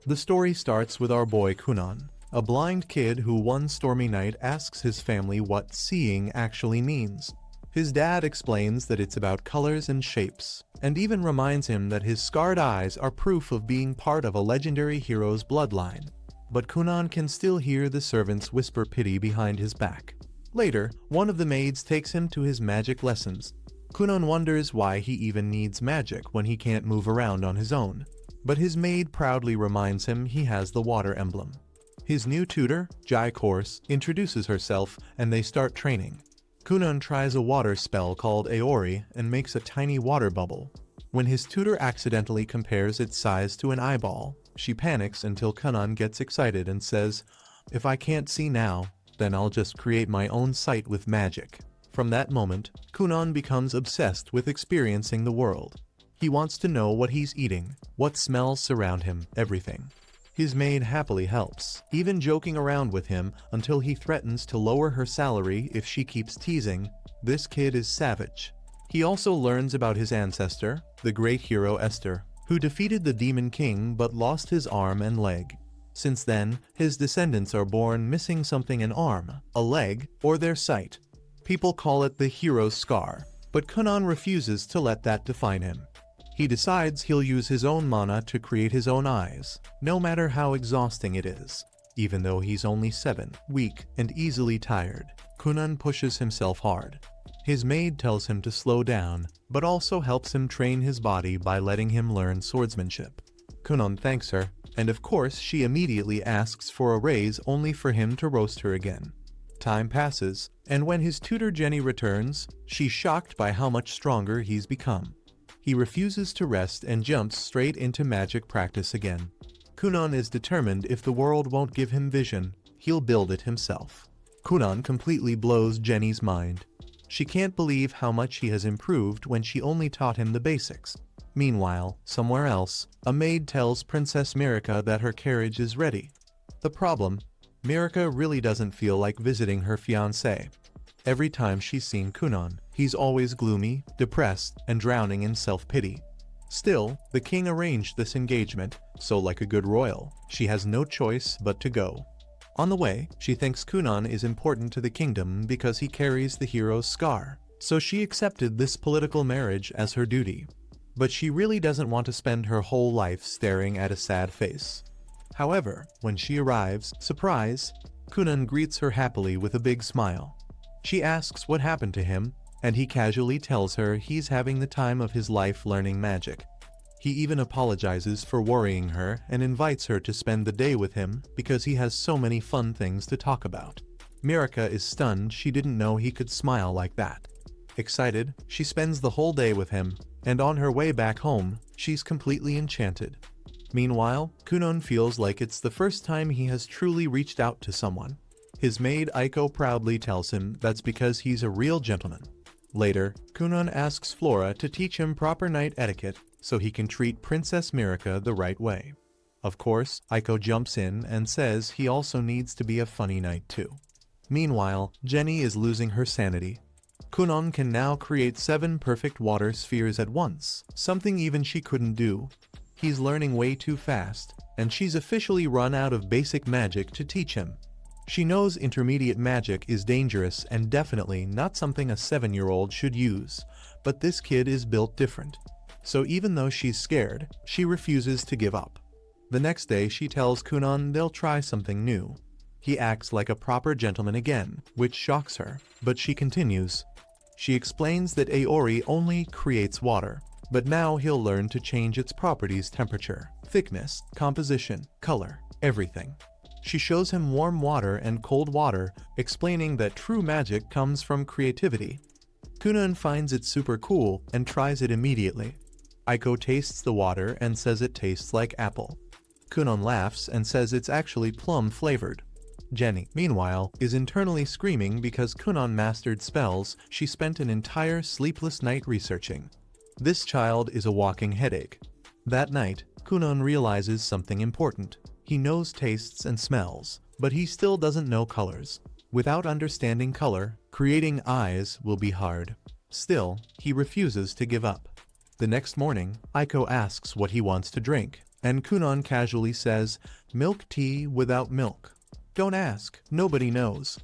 The story starts with our boy Kunan, a blind kid who one stormy night asks his family what seeing actually means. His dad explains that it's about colors and shapes, and even reminds him that his scarred eyes are proof of being part of a legendary hero's bloodline. But Kunan can still hear the servants whisper pity behind his back. Later, one of the maids takes him to his magic lessons. Kunan wonders why he even needs magic when he can't move around on his own. But his maid proudly reminds him he has the water emblem. His new tutor, Jai Course, introduces herself and they start training. Kunan tries a water spell called Aori and makes a tiny water bubble. When his tutor accidentally compares its size to an eyeball, she panics until Kunan gets excited and says, "If I can't see now, then I'll just create my own sight with magic." From that moment, Kunan becomes obsessed with experiencing the world. He wants to know what he's eating, what smells surround him, everything. His maid happily helps, even joking around with him until he threatens to lower her salary if she keeps teasing. This kid is savage. He also learns about his ancestor, the great hero Esther, who defeated the Demon King but lost his arm and leg. Since then, his descendants are born missing something: an arm, a leg, or their sight. People call it the hero's scar, but Kunan refuses to let that define him. He decides he'll use his own mana to create his own eyes, no matter how exhausting it is. Even though he's only 7, weak, and easily tired, Kunan pushes himself hard. His maid tells him to slow down, but also helps him train his body by letting him learn swordsmanship. Kunan thanks her, and of course she immediately asks for a raise only for him to roast her again. Time passes, and when his tutor Jenny returns, she's shocked by how much stronger he's become. He refuses to rest and jumps straight into magic practice again. Kunan is determined if the world won't give him vision, he'll build it himself. Kunan completely blows Jenny's mind. She can't believe how much he has improved when she only taught him the basics. Meanwhile, somewhere else, a maid tells Princess Mirika that her carriage is ready. The problem? Mirika really doesn't feel like visiting her fiancé. Every time she's seen Kunan, he's always gloomy, depressed, and drowning in self-pity. Still, the king arranged this engagement, so like a good royal, she has no choice but to go. On the way, she thinks Kunan is important to the kingdom because he carries the hero's scar, so she accepted this political marriage as her duty. But she really doesn't want to spend her whole life staring at a sad face. However, when she arrives, surprise, Kunan greets her happily with a big smile. She asks what happened to him, and he casually tells her he's having the time of his life learning magic. He even apologizes for worrying her and invites her to spend the day with him because he has so many fun things to talk about. Mirika is stunned she didn't know he could smile like that. Excited, she spends the whole day with him, and on her way back home, she's completely enchanted. Meanwhile, Kunan feels like it's the first time he has truly reached out to someone. His maid Aiko proudly tells him that's because he's a real gentleman. Later, Kunan asks Flora to teach him proper night etiquette so he can treat Princess Mirika the right way. Of course, Aiko jumps in and says he also needs to be a funny knight too. Meanwhile, Jenny is losing her sanity. Kunan can now create 7 perfect water spheres at once, something even she couldn't do. He's learning way too fast, and she's officially run out of basic magic to teach him. She knows intermediate magic is dangerous and definitely not something a 7-year-old should use, but this kid is built different. So even though she's scared, she refuses to give up. The next day she tells Kunan they'll try something new. He acts like a proper gentleman again, which shocks her, but she continues. She explains that Aori only creates water, but now he'll learn to change its properties: temperature, thickness, composition, color, everything. She shows him warm water and cold water, explaining that true magic comes from creativity. Kunan finds it super cool and tries it immediately. Aiko tastes the water and says it tastes like apple. Kunan laughs and says it's actually plum flavored. Jenny, meanwhile, is internally screaming because Kunan mastered spells she spent an entire sleepless night researching. This child is a walking headache. That night, Kunan realizes something important. He knows tastes and smells, but he still doesn't know colors. Without understanding color, creating eyes will be hard. Still, he refuses to give up. The next morning, Aiko asks what he wants to drink. And Kunan casually says, "Milk tea without milk. Don't ask, nobody knows."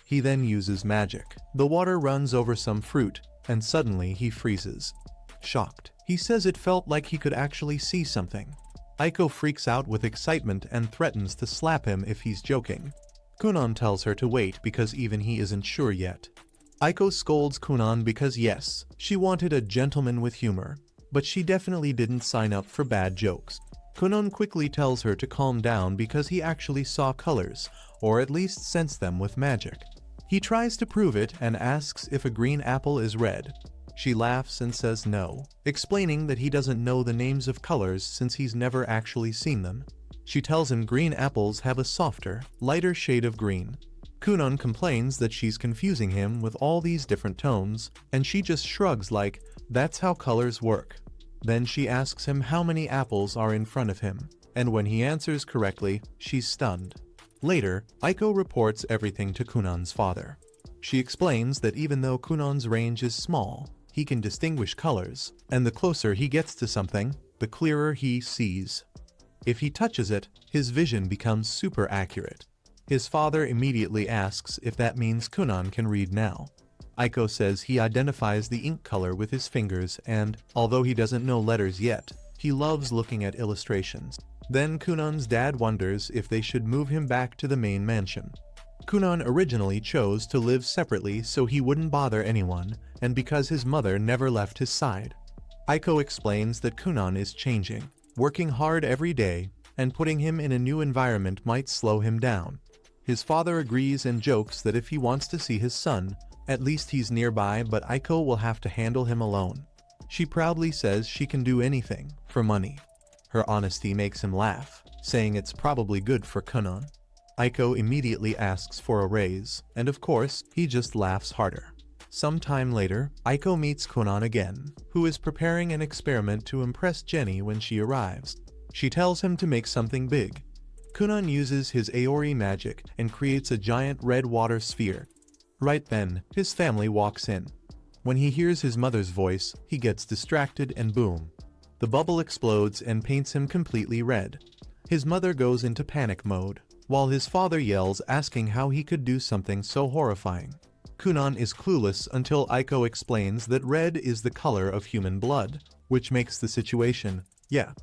He then uses magic. The water runs over some fruit, and suddenly he freezes. Shocked, he says it felt like he could actually see something. Aiko freaks out with excitement and threatens to slap him if he's joking. Kunan tells her to wait because even he isn't sure yet. Aiko scolds Kunan because yes, she wanted a gentleman with humor, but she definitely didn't sign up for bad jokes. Kunan quickly tells her to calm down because he actually saw colors, or at least sensed them with magic. He tries to prove it and asks if a green apple is red. She laughs and says no, explaining that he doesn't know the names of colors since he's never actually seen them. She tells him green apples have a softer, lighter shade of green. Kunan complains that she's confusing him with all these different tones, and she just shrugs like, that's how colors work. Then she asks him how many apples are in front of him, and when he answers correctly, she's stunned. Later, Aiko reports everything to Kunan's father. She explains that even though Kunan's range is small, he can distinguish colors, and the closer he gets to something, the clearer he sees. If he touches it, his vision becomes super accurate. His father immediately asks if that means Kunan can read now. Aiko says he identifies the ink color with his fingers and, although he doesn't know letters yet, he loves looking at illustrations. Then Kunan's dad wonders if they should move him back to the main mansion. Kunan originally chose to live separately so he wouldn't bother anyone, and because his mother never left his side. Aiko explains that Kunan is changing, working hard every day, and putting him in a new environment might slow him down. His father agrees and jokes that if he wants to see his son, at least he's nearby, but Aiko will have to handle him alone. She proudly says she can do anything for money. Her honesty makes him laugh, saying it's probably good for Kunan. Aiko immediately asks for a raise, and of course, he just laughs harder. Some time later, Aiko meets Kunan again, who is preparing an experiment to impress Jenny when she arrives. She tells him to make something big. Kunan uses his Aori magic and creates a giant red water sphere. Right then, his family walks in. When he hears his mother's voice, he gets distracted and boom. The bubble explodes and paints him completely red. His mother goes into panic mode, while his father yells asking how he could do something so horrifying. Kunan is clueless until Aiko explains that red is the color of human blood, which makes the situation,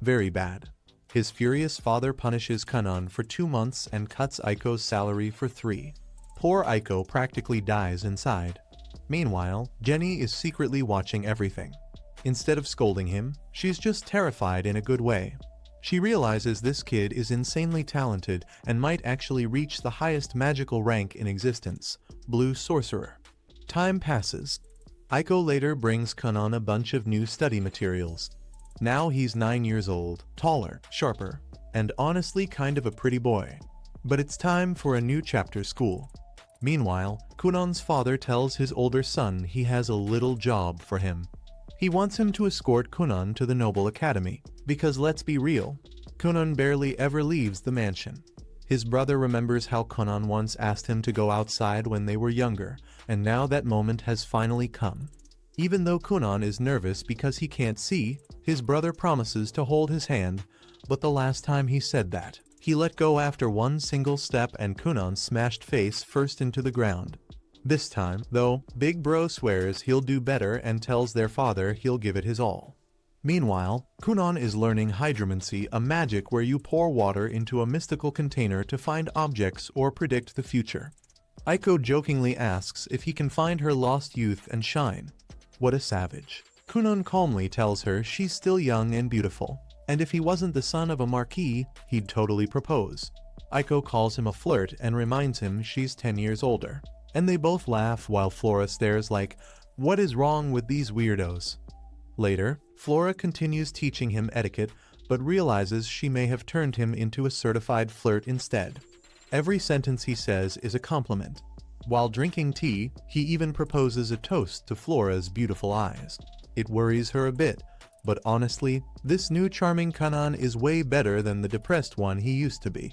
very bad. His furious father punishes Kunan for 2 months and cuts Aiko's salary for 3. Poor Aiko practically dies inside. Meanwhile, Jenny is secretly watching everything. Instead of scolding him, she's just terrified in a good way. She realizes this kid is insanely talented and might actually reach the highest magical rank in existence, Blue Sorcerer. Time passes. Aiko later brings Kunan a bunch of new study materials. Now he's 9 years old, taller, sharper, and honestly kind of a pretty boy. But it's time for a new chapter school. Meanwhile, Kunan's father tells his older son he has a little job for him. He wants him to escort Kunan to the Noble Academy, because let's be real, Kunan barely ever leaves the mansion. His brother remembers how Kunan once asked him to go outside when they were younger, and now that moment has finally come. Even though Kunan is nervous because he can't see, his brother promises to hold his hand, but the last time he said that, he let go after one single step and Kunan smashed face first into the ground. This time, though, Big Bro swears he'll do better and tells their father he'll give it his all. Meanwhile, Kunan is learning hydromancy, a magic where you pour water into a mystical container to find objects or predict the future. Aiko jokingly asks if he can find her lost youth and shine. What a savage. Kunan calmly tells her she's still young and beautiful, and if he wasn't the son of a marquis, he'd totally propose. Aiko calls him a flirt and reminds him she's 10 years older. And they both laugh while Flora stares like, what is wrong with these weirdos? Later, Flora continues teaching him etiquette, but realizes she may have turned him into a certified flirt instead. Every sentence he says is a compliment. While drinking tea, he even proposes a toast to Flora's beautiful eyes. It worries her a bit, but honestly, this new charming Kunan is way better than the depressed one he used to be.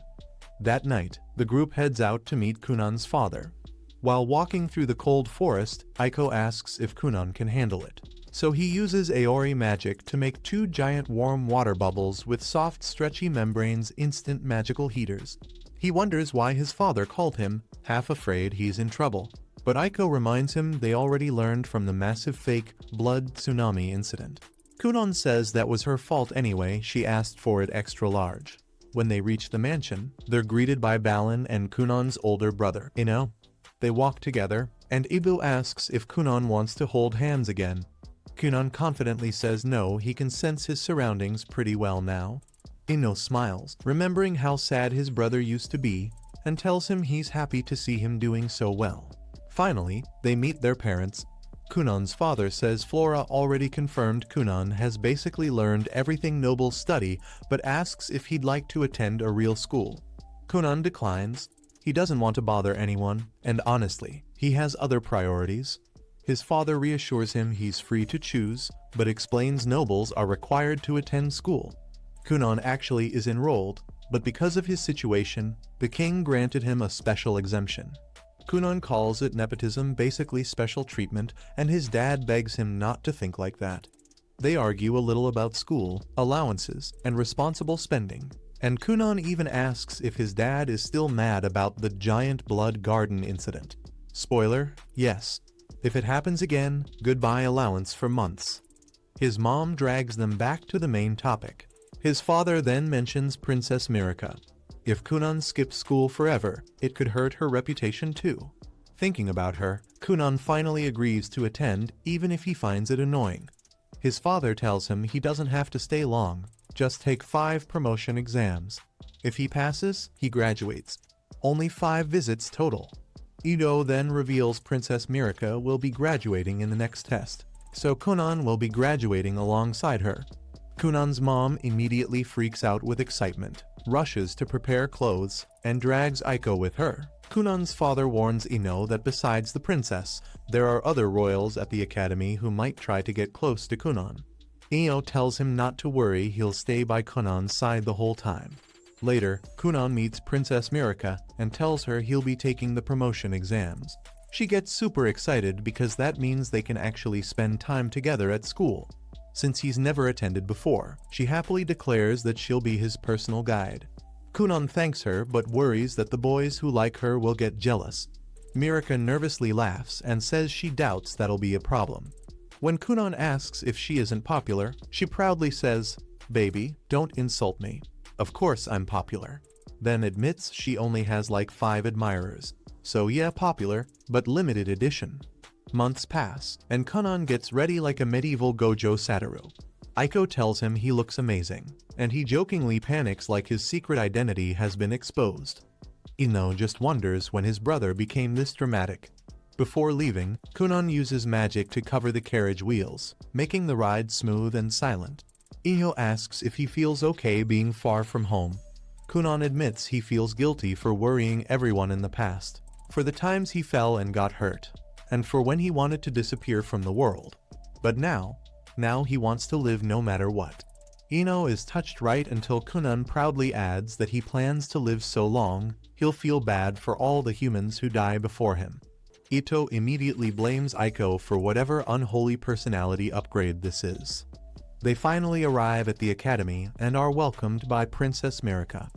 That night, the group heads out to meet Kunan's father. While walking through the cold forest, Aiko asks if Kunan can handle it. So he uses Aori magic to make 2 giant warm water bubbles with soft stretchy membranes, instant magical heaters. He wonders why his father called him, half afraid he's in trouble. But Aiko reminds him they already learned from the massive fake blood tsunami incident. Kunon says that was her fault anyway, she asked for it extra large. When they reach the mansion, they're greeted by Balin and Kunon's older brother, Ino. They walk together, and Ibu asks if Kunon wants to hold hands again. Kunon confidently says no, he can sense his surroundings pretty well now. Ino smiles, remembering how sad his brother used to be, and tells him he's happy to see him doing so well. Finally, they meet their parents. Kunon's father says Flora already confirmed Kunon has basically learned everything nobles study, but asks if he'd like to attend a real school. Kunon declines. He doesn't want to bother anyone, and honestly, he has other priorities. His father reassures him he's free to choose, but explains nobles are required to attend school. Kunon actually is enrolled, but because of his situation, the king granted him a special exemption. Kunon calls it nepotism, basically special treatment, and his dad begs him not to think like that. They argue a little about school, allowances, and responsible spending, and Kunon even asks if his dad is still mad about the giant blood garden incident. Spoiler, yes. If it happens again, goodbye allowance for months. His mom drags them back to the main topic. His father then mentions Princess Mirica. If Kunon skips school forever, it could hurt her reputation too. Thinking about her, Kunon finally agrees to attend even if he finds it annoying. His father tells him he doesn't have to stay long, just take 5 promotion exams. If he passes, he graduates. Only 5 visits total. Ido then reveals Princess Mirica will be graduating in the next test, so Kunon will be graduating alongside her. Kunon's mom immediately freaks out with excitement, rushes to prepare clothes, and drags Aiko with her. Kunon's father warns Ino that besides the princess, there are other royals at the academy who might try to get close to Kunon. Ino tells him not to worry, he'll stay by Kunon's side the whole time. Later, Kunon meets Princess Mirica and tells her he'll be taking the promotion exams. She gets super excited because that means they can actually spend time together at school. Since he's never attended before, she happily declares that she'll be his personal guide. Kunon thanks her but worries that the boys who like her will get jealous. Mirica nervously laughs and says she doubts that'll be a problem. When Kunon asks if she isn't popular, she proudly says, "Baby, don't insult me. Of course I'm popular." Then admits she only has like 5 admirers. So yeah, popular, but limited edition. Months pass, and Kunon gets ready like a medieval Gojo Satoru. Aiko tells him he looks amazing, and he jokingly panics like his secret identity has been exposed. Ino just wonders when his brother became this dramatic. Before leaving, Kunon uses magic to cover the carriage wheels, making the ride smooth and silent. Ino asks if he feels okay being far from home. Kunon admits he feels guilty for worrying everyone in the past, for the times he fell and got hurt, and for when he wanted to disappear from the world. But now he wants to live no matter what. Ino is touched right until Kunon proudly adds that he plans to live so long, he'll feel bad for all the humans who die before him. Ito immediately blames Aiko for whatever unholy personality upgrade this is. They finally arrive at the academy and are welcomed by Princess Mirica.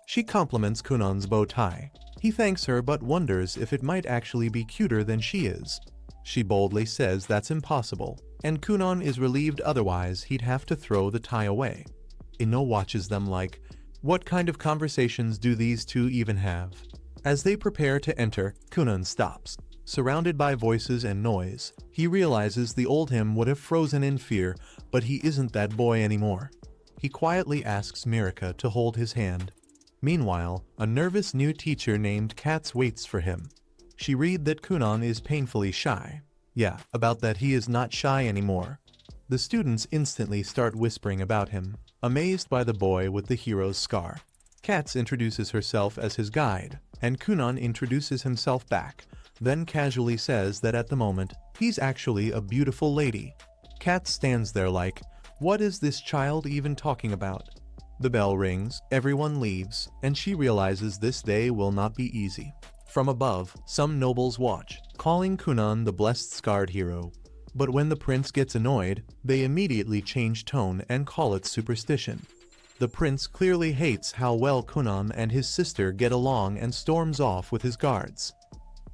She compliments Kunon's bow tie. He thanks her but wonders if it might actually be cuter than she is. She boldly says that's impossible, and Kunon is relieved otherwise he'd have to throw the tie away. Ino watches them like, what kind of conversations do these two even have? As they prepare to enter, Kunon stops. Surrounded by voices and noise, he realizes the old him would have frozen in fear, but he isn't that boy anymore. He quietly asks Mirica to hold his hand. Meanwhile, a nervous new teacher named Katz waits for him. She read that Kunon is painfully shy. Yeah, about that he is not shy anymore. The students instantly start whispering about him, amazed by the boy with the hero's scar. Katz introduces herself as his guide, and Kunon introduces himself back, then casually says that at the moment, he's actually a beautiful lady. Katz stands there like, what is this child even talking about? The bell rings, everyone leaves, and she realizes this day will not be easy. From above, some nobles watch, calling Kunon the blessed scarred hero. But when the prince gets annoyed, they immediately change tone and call it superstition. The prince clearly hates how well Kunan and his sister get along and storms off with his guards.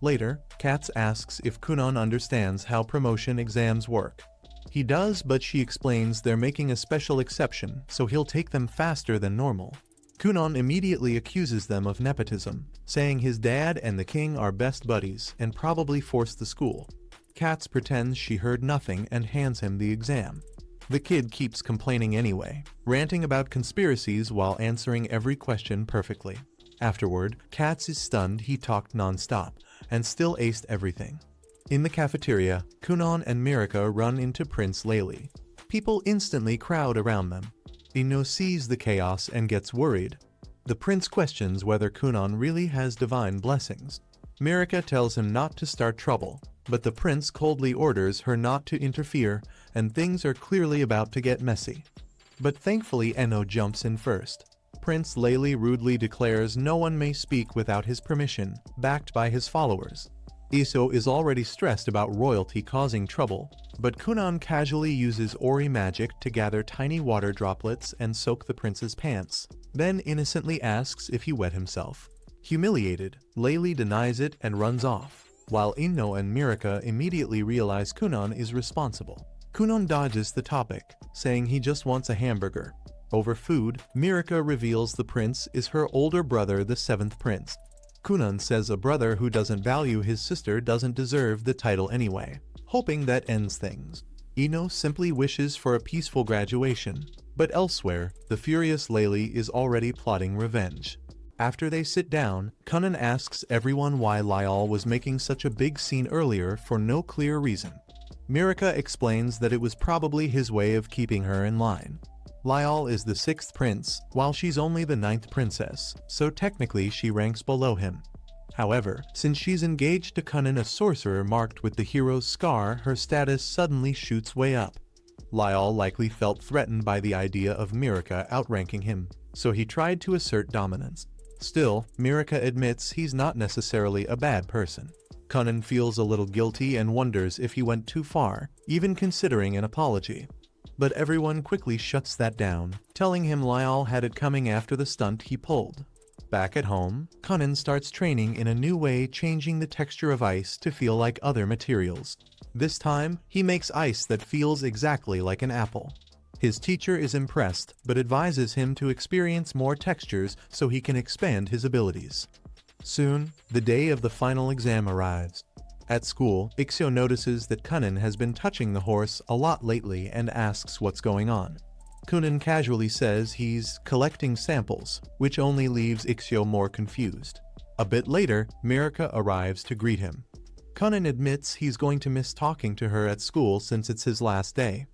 Later, Katz asks if Kunan understands how promotion exams work. He does, but she explains they're making a special exception, so he'll take them faster than normal. Kunan immediately accuses them of nepotism, saying his dad and the king are best buddies and probably forced the school. Katz pretends she heard nothing and hands him the exam. The kid keeps complaining anyway, ranting about conspiracies while answering every question perfectly. Afterward, Katz is stunned he talked non-stop and still aced everything. In the cafeteria, Kunan and Mirika run into Prince Layli. People instantly crowd around them. Ino sees the chaos and gets worried. The prince questions whether Kunan really has divine blessings. Mirika tells him not to start trouble, but the prince coldly orders her not to interfere, and things are clearly about to get messy. But thankfully Eno jumps in first. Prince Layli rudely declares no one may speak without his permission, backed by his followers. Iso is already stressed about royalty causing trouble, but Kunan casually uses Ori magic to gather tiny water droplets and soak the prince's pants, then innocently asks if he wet himself. Humiliated, Layli denies it and runs off, while Inno and Mirika immediately realize Kunan is responsible. Kunan dodges the topic, saying he just wants a hamburger. Over food, Mirika reveals the prince is her older brother, the 7th prince. Kunan says a brother who doesn't value his sister doesn't deserve the title anyway, hoping that ends things. Ino simply wishes for a peaceful graduation, but elsewhere, the furious Layli is already plotting revenge. After they sit down, Kunan asks everyone why Lyall was making such a big scene earlier for no clear reason. Mirika explains that it was probably his way of keeping her in line. Lyall is the 6th prince, while she's only the 9th princess, so technically she ranks below him. However, since she's engaged to Kunan, a sorcerer marked with the hero's scar, her status suddenly shoots way up. Lyall likely felt threatened by the idea of Mirika outranking him, so he tried to assert dominance. Still, Mirika admits he's not necessarily a bad person. Kunan feels a little guilty and wonders if he went too far, even considering an apology. But everyone quickly shuts that down, telling him Lyall had it coming after the stunt he pulled. Back at home, Kunan starts training in a new way, changing the texture of ice to feel like other materials. This time, he makes ice that feels exactly like an apple. His teacher is impressed, but advises him to experience more textures so he can expand his abilities. Soon, the day of the final exam arrives. At school, Ixio notices that Kunan has been touching the horse a lot lately and asks what's going on. Kunan casually says he's collecting samples, which only leaves Ixio more confused. A bit later, Mirika arrives to greet him. Kunan admits he's going to miss talking to her at school since it's his last day.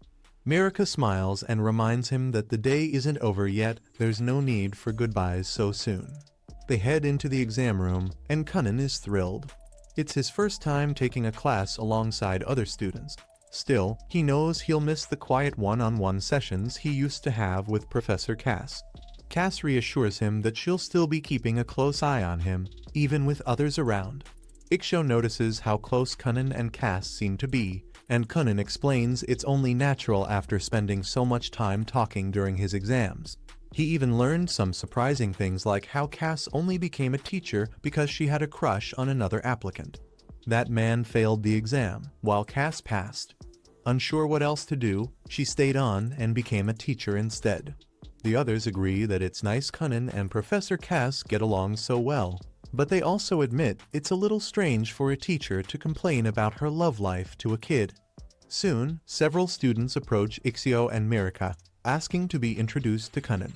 Mirika smiles and reminds him that the day isn't over yet, there's no need for goodbyes so soon. They head into the exam room, and Kunan is thrilled. It's his first time taking a class alongside other students. Still, he knows he'll miss the quiet one-on-one sessions he used to have with Professor Cass. Cass reassures him that she'll still be keeping a close eye on him, even with others around. Ixio notices how close Kunan and Cass seem to be, and Kunan explains it's only natural after spending so much time talking during his exams. He even learned some surprising things like how Cass only became a teacher because she had a crush on another applicant. That man failed the exam, while Cass passed. Unsure what else to do, she stayed on and became a teacher instead. The others agree that it's nice Kunan and Professor Cass get along so well, but they also admit it's a little strange for a teacher to complain about her love life to a kid. Soon, several students approach Ixio and Mirika, asking to be introduced to Kunan.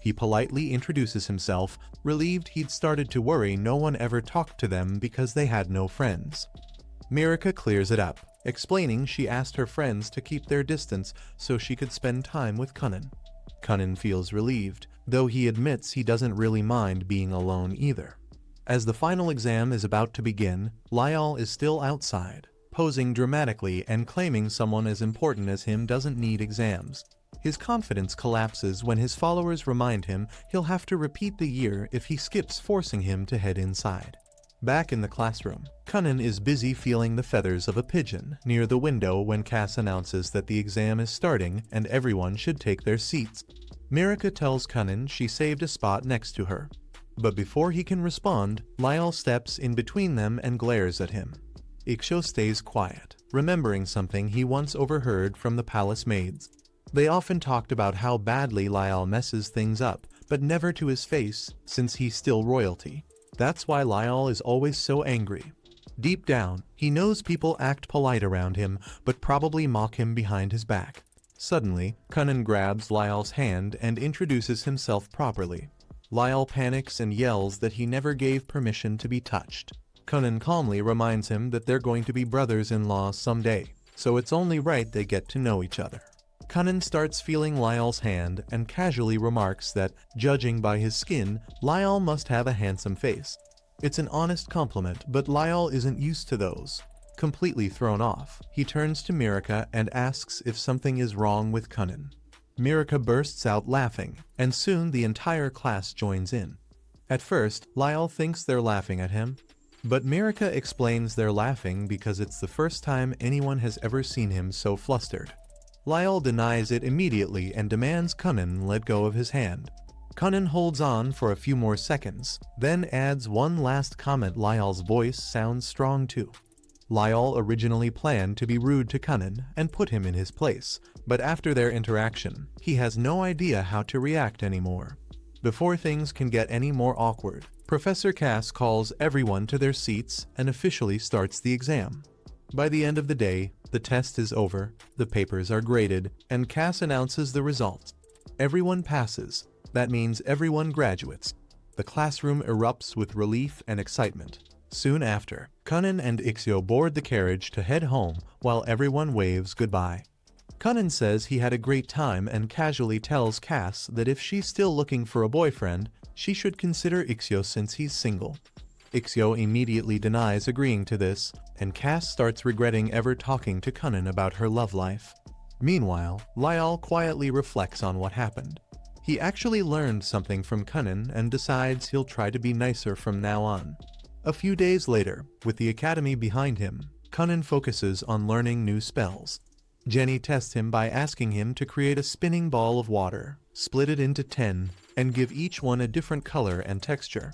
He politely introduces himself, relieved he'd started to worry no one ever talked to them because they had no friends. Mirika clears it up, explaining she asked her friends to keep their distance so she could spend time with Kunan. Kunan feels relieved, though he admits he doesn't really mind being alone either. As the final exam is about to begin, Lyall is still outside, posing dramatically and claiming someone as important as him doesn't need exams. His confidence collapses when his followers remind him he'll have to repeat the year if he skips, forcing him to head inside. Back in the classroom, Kunnan is busy feeling the feathers of a pigeon near the window when Cass announces that the exam is starting and everyone should take their seats. Mirika tells Kunnan she saved a spot next to her. But before he can respond, Lyle steps in between them and glares at him. Ixio stays quiet, remembering something he once overheard from the palace maids. They often talked about how badly Lyle messes things up, but never to his face, since he's still royalty. That's why Lyle is always so angry. Deep down, he knows people act polite around him, but probably mock him behind his back. Suddenly, Kunnan grabs Lyle's hand and introduces himself properly. Lyle panics and yells that he never gave permission to be touched. Kunnan calmly reminds him that they're going to be brothers-in-law someday, so it's only right they get to know each other. Kunnan starts feeling Lyle's hand and casually remarks that, judging by his skin, Lyle must have a handsome face. It's an honest compliment, but Lyle isn't used to those. Completely thrown off, he turns to Mirika and asks if something is wrong with Kunnan. Mirika bursts out laughing, and soon the entire class joins in. At first, Lyle thinks they're laughing at him, but Mirika explains they're laughing because it's the first time anyone has ever seen him so flustered. Lyle denies it immediately and demands Kunnan let go of his hand. Kunnan holds on for a few more seconds, then adds one last comment. Lyle's voice sounds strong too. Lyle originally planned to be rude to Kunnan and put him in his place, but after their interaction, he has no idea how to react anymore. Before things can get any more awkward, Professor Cass calls everyone to their seats and officially starts the exam. By the end of the day, the test is over, the papers are graded, and Cass announces the results. Everyone passes. That means everyone graduates. The classroom erupts with relief and excitement. Soon after, Kunnan and Ixio board the carriage to head home while everyone waves goodbye. Kunnan says he had a great time and casually tells Cass that if she's still looking for a boyfriend, she should consider Ixio since he's single. Ixio immediately denies agreeing to this, and Cass starts regretting ever talking to Kunnan about her love life. Meanwhile, Lyle quietly reflects on what happened. He actually learned something from Kunnan and decides he'll try to be nicer from now on. A few days later, with the academy behind him, Kunnan focuses on learning new spells. Jenny tests him by asking him to create a spinning ball of water, split it into 10, and give each one a different color and texture.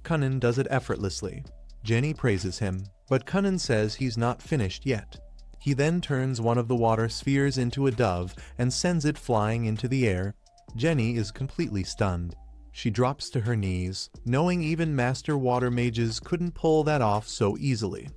Kunnan does it effortlessly. Jenny praises him, but Kunnan says he's not finished yet. He then turns one of the water spheres into a dove and sends it flying into the air. Jenny is completely stunned. She drops to her knees, knowing even master water mages couldn't pull that off so easily.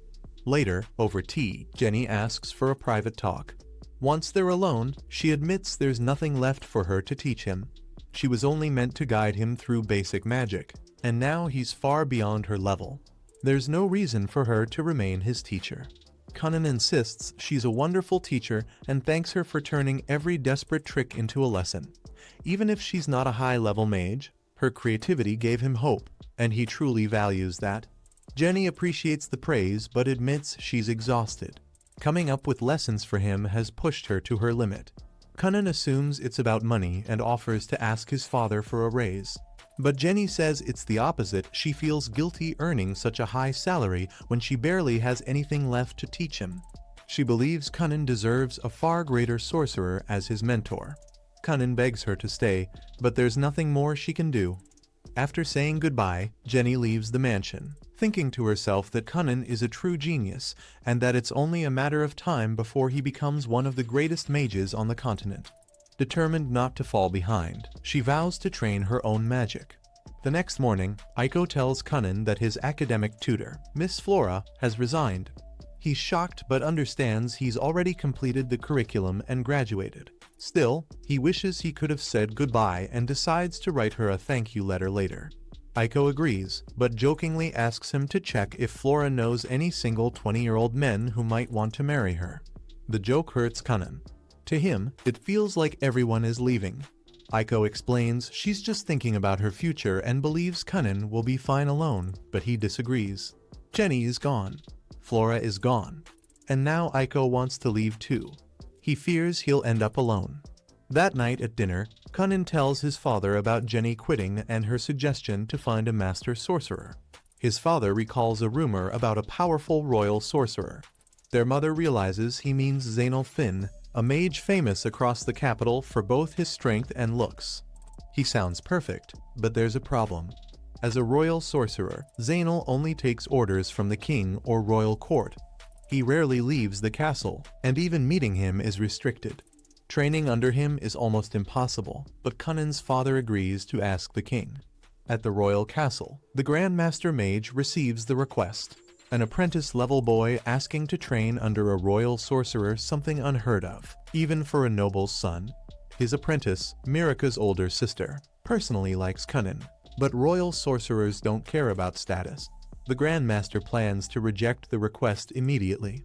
Later, over tea, Jenny asks for a private talk. Once they're alone, she admits there's nothing left for her to teach him. She was only meant to guide him through basic magic, and now he's far beyond her level. There's no reason for her to remain his teacher. Kunnan insists she's a wonderful teacher and thanks her for turning every desperate trick into a lesson. Even if she's not a high-level mage, her creativity gave him hope, and he truly values that. Jenny appreciates the praise but admits she's exhausted. Coming up with lessons for him has pushed her to her limit. Kunnan assumes it's about money and offers to ask his father for a raise. But Jenny says it's the opposite. She feels guilty earning such a high salary when she barely has anything left to teach him. She believes Kunnan deserves a far greater sorcerer as his mentor. Kunnan begs her to stay, but there's nothing more she can do. After saying goodbye, Jenny leaves the mansion, thinking to herself that Kunnan is a true genius and that it's only a matter of time before he becomes one of the greatest mages on the continent. Determined not to fall behind, she vows to train her own magic. The next morning, Aiko tells Kunnan that his academic tutor, Miss Flora, has resigned. He's shocked but understands he's already completed the curriculum and graduated. Still, he wishes he could have said goodbye and decides to write her a thank you letter later. Aiko agrees, but jokingly asks him to check if Flora knows any single 20-year-old men who might want to marry her. The joke hurts Kunnan. To him, it feels like everyone is leaving. Aiko explains she's just thinking about her future and believes Kunnan will be fine alone, but he disagrees. Jenny is gone. Flora is gone. And now Aiko wants to leave too. He fears he'll end up alone. That night at dinner, Kunnan tells his father about Jenny quitting and her suggestion to find a master sorcerer. His father recalls a rumor about a powerful royal sorcerer. Their mother realizes he means Zainal Finn, a mage famous across the capital for both his strength and looks. He sounds perfect, but there's a problem. As a royal sorcerer, Zainal only takes orders from the king or royal court. He rarely leaves the castle, and even meeting him is restricted. Training under him is almost impossible, but Cunnin's father agrees to ask the king. At the royal castle, the Grand Master Mage receives the request. An apprentice-level boy asking to train under a royal sorcerer, something unheard of, even for a noble's son. His apprentice, Mirika's older sister, personally likes Cunnin, but royal sorcerers don't care about status. The Grand Master plans to reject the request immediately,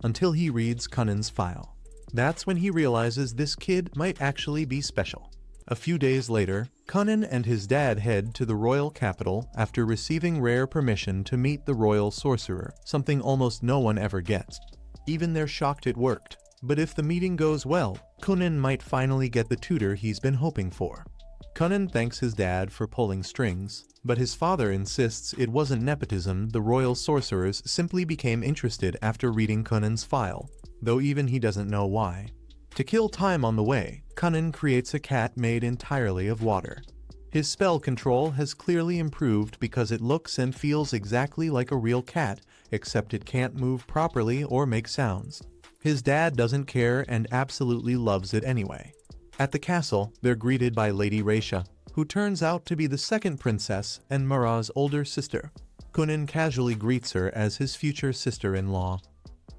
until he reads Cunnin's file. That's when he realizes this kid might actually be special. A few days later, Cunnin and his dad head to the royal capital after receiving rare permission to meet the royal sorcerer, something almost no one ever gets. Even they're shocked it worked, but if the meeting goes well, Cunnin might finally get the tutor he's been hoping for. Cunnin thanks his dad for pulling strings, but his father insists it wasn't nepotism. The royal sorcerers simply became interested after reading Cunnin's file, though even he doesn't know why. To kill time on the way, Cunnin creates a cat made entirely of water. His spell control has clearly improved because it looks and feels exactly like a real cat, except it can't move properly or make sounds. His dad doesn't care and absolutely loves it anyway. At the castle, they're greeted by Lady Raisha, who turns out to be the second princess and Mara's older sister. Cunnin casually greets her as his future sister-in-law.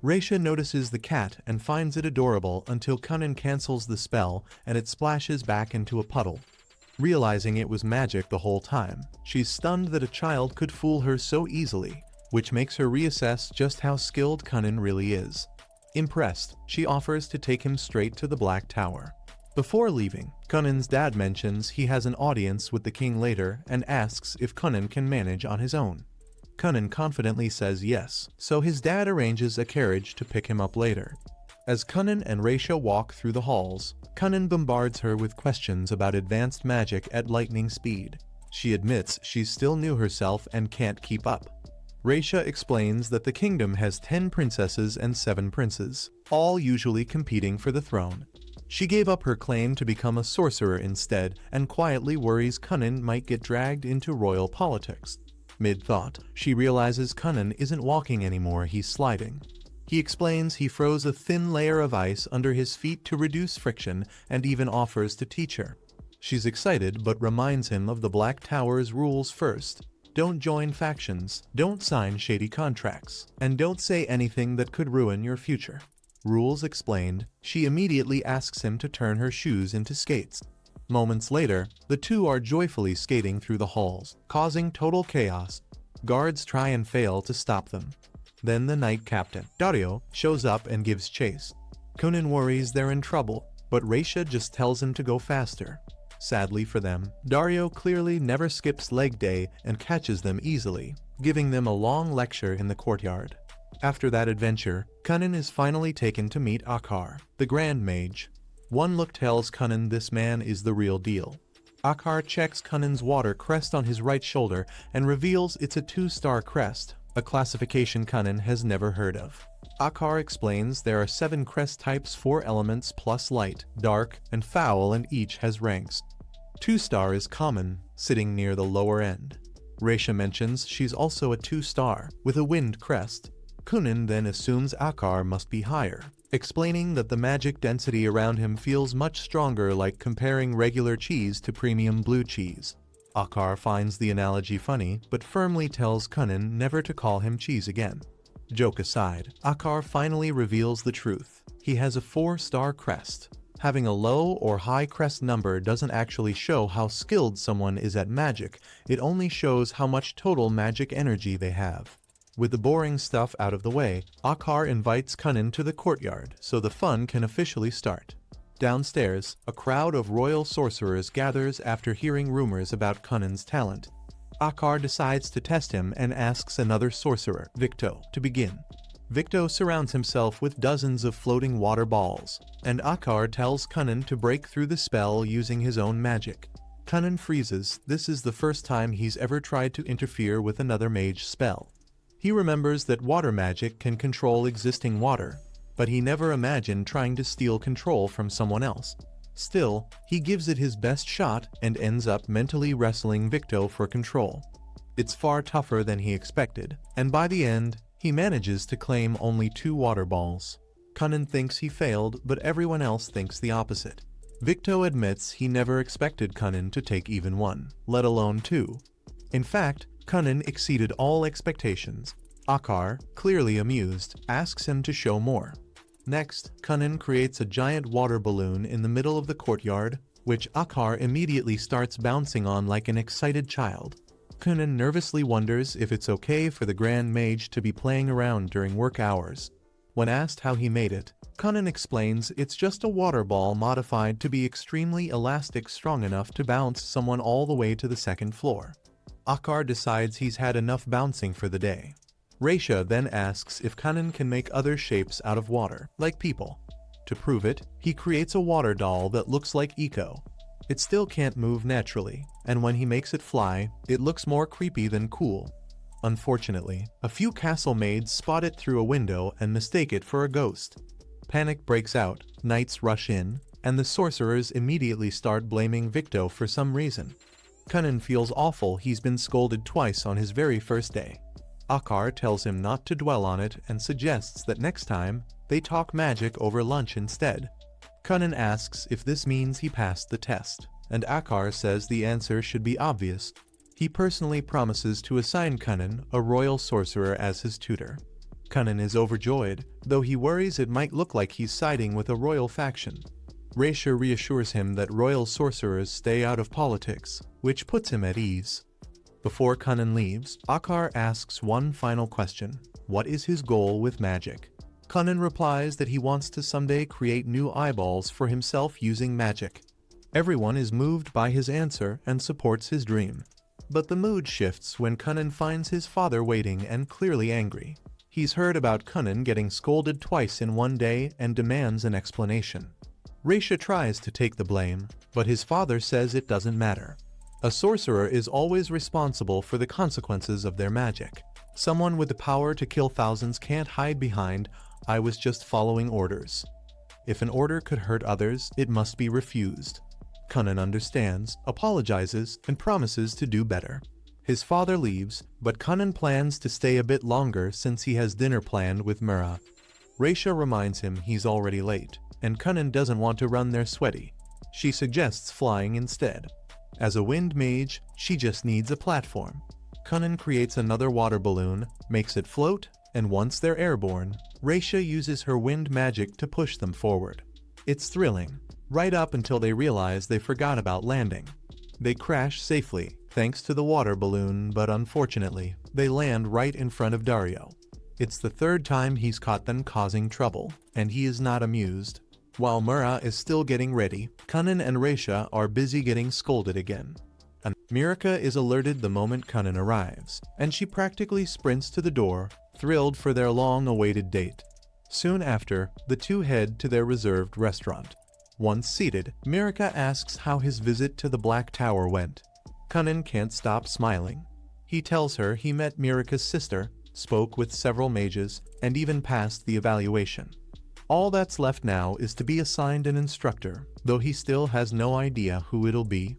Raisha notices the cat and finds it adorable until Cunnin cancels the spell and it splashes back into a puddle. Realizing it was magic the whole time, she's stunned that a child could fool her so easily, which makes her reassess just how skilled Cunnin really is. Impressed, she offers to take him straight to the Black Tower. Before leaving, Cunnin's dad mentions he has an audience with the king later and asks if Cunnin can manage on his own. Cunnin confidently says yes, so his dad arranges a carriage to pick him up later. As Cunnin and Raisha walk through the halls, Cunnin bombards her with questions about advanced magic at lightning speed. She admits she's still new herself and can't keep up. Raisha explains that the kingdom has 10 princesses and 7 princes, all usually competing for the throne. She gave up her claim to become a sorcerer instead and quietly worries Cunnin might get dragged into royal politics. Mid-thought, she realizes Cunnin isn't walking anymore, he's sliding. He explains he froze a thin layer of ice under his feet to reduce friction and even offers to teach her. She's excited but reminds him of the Black Tower's rules first. Don't join factions, don't sign shady contracts, and don't say anything that could ruin your future. Rules explained, she immediately asks him to turn her shoes into skates. Moments later, the two are joyfully skating through the halls, causing total chaos. Guards try and fail to stop them. Then the knight captain, Dario, shows up and gives chase. Cunnin worries they're in trouble, but Raisha just tells him to go faster. Sadly for them, Dario clearly never skips leg day and catches them easily, giving them a long lecture in the courtyard. After that adventure, Cunnin is finally taken to meet Akar, the Grand Mage. One look tells Cunnin this man is the real deal. Akar checks Cunnin's water crest on his right shoulder and reveals it's a 2-star crest, a classification Cunnin has never heard of. Akar explains there are 7 crest types, 4 elements plus light, dark, and foul, and each has ranks. 2-star is common, sitting near the lower end. Raisha mentions she's also a 2-star, with a wind crest. Cunnin then assumes Akar must be higher, explaining that the magic density around him feels much stronger, like comparing regular cheese to premium blue cheese. Akar finds the analogy funny, but firmly tells Cunnin never to call him cheese again. Joke aside, Akar finally reveals the truth. He has a 4-star crest. Having a low or high crest number doesn't actually show how skilled someone is at magic, it only shows how much total magic energy they have. With the boring stuff out of the way, Akar invites Cunnin to the courtyard so the fun can officially start. Downstairs, a crowd of royal sorcerers gathers after hearing rumors about Cunnin's talent. Akar decides to test him and asks another sorcerer, Victo, to begin. Victo surrounds himself with dozens of floating water balls, and Akar tells Cunnin to break through the spell using his own magic. Kunnan freezes. This is the first time he's ever tried to interfere with another mage spell. He remembers that water magic can control existing water, but he never imagined trying to steal control from someone else. Still, he gives it his best shot and ends up mentally wrestling Victo for control. It's far tougher than he expected, and by the end, he manages to claim only 2 water balls. Kunnan thinks he failed, but everyone else thinks the opposite. Victo admits he never expected Kunnan to take even 1, let alone 2. In fact, Kunnan exceeded all expectations. Akar, clearly amused, asks him to show more. Next, Kunnan creates a giant water balloon in the middle of the courtyard, which Akar immediately starts bouncing on like an excited child. Kunnan nervously wonders if it's okay for the Grand Mage to be playing around during work hours. When asked how he made it, Kunnan explains it's just a water ball modified to be extremely elastic, strong enough to bounce someone all the way to the 2nd floor. Akar decides he's had enough bouncing for the day. Raisha then asks if Kunnan can make other shapes out of water, like people. To prove it, he creates a water doll that looks like Eco. It still can't move naturally, and when he makes it fly, it looks more creepy than cool. Unfortunately, a few castle maids spot it through a window and mistake it for a ghost. Panic breaks out, knights rush in, and the sorcerers immediately start blaming Victo for some reason. Kunnan feels awful. He's been scolded twice on his very first day. Akar tells him not to dwell on it and suggests that next time, they talk magic over lunch instead. Kunnan asks if this means he passed the test, and Akar says the answer should be obvious. He personally promises to assign Kunnan, a royal sorcerer, as his tutor. Kunnan is overjoyed, though he worries it might look like he's siding with a royal faction. Raisha reassures him that royal sorcerers stay out of politics, which puts him at ease. Before Kunnan leaves, Akar asks one final question. What is his goal with magic? Kunnan replies that he wants to someday create new eyeballs for himself using magic. Everyone is moved by his answer and supports his dream. But the mood shifts when Kunnan finds his father waiting and clearly angry. He's heard about Kunnan getting scolded twice in one day and demands an explanation. Raisha tries to take the blame, but his father says it doesn't matter. A sorcerer is always responsible for the consequences of their magic. Someone with the power to kill thousands can't hide behind, "I was just following orders." If an order could hurt others, it must be refused. Kunnan understands, apologizes, and promises to do better. His father leaves, but Kunnan plans to stay a bit longer since he has dinner planned with Mura. Raisha reminds him he's already late, and Kunnan doesn't want to run there sweaty. She suggests flying instead. As a wind mage, she just needs a platform. Kunnan creates another water balloon, makes it float, and once they're airborne, Raisha uses her wind magic to push them forward. It's thrilling, right up until they realize they forgot about landing. They crash safely, thanks to the water balloon, but unfortunately, they land right in front of Dario. It's the 3rd time he's caught them causing trouble, and he is not amused. While Mura is still getting ready, Kunnan and Raisha are busy getting scolded again. Mirika is alerted the moment Kunnan arrives, and she practically sprints to the door, thrilled for their long-awaited date. Soon after, the two head to their reserved restaurant. Once seated, Mirika asks how his visit to the Black Tower went. Kunnan can't stop smiling. He tells her he met Mirika's sister, spoke with several mages, and even passed the evaluation. All that's left now is to be assigned an instructor, though he still has no idea who it'll be.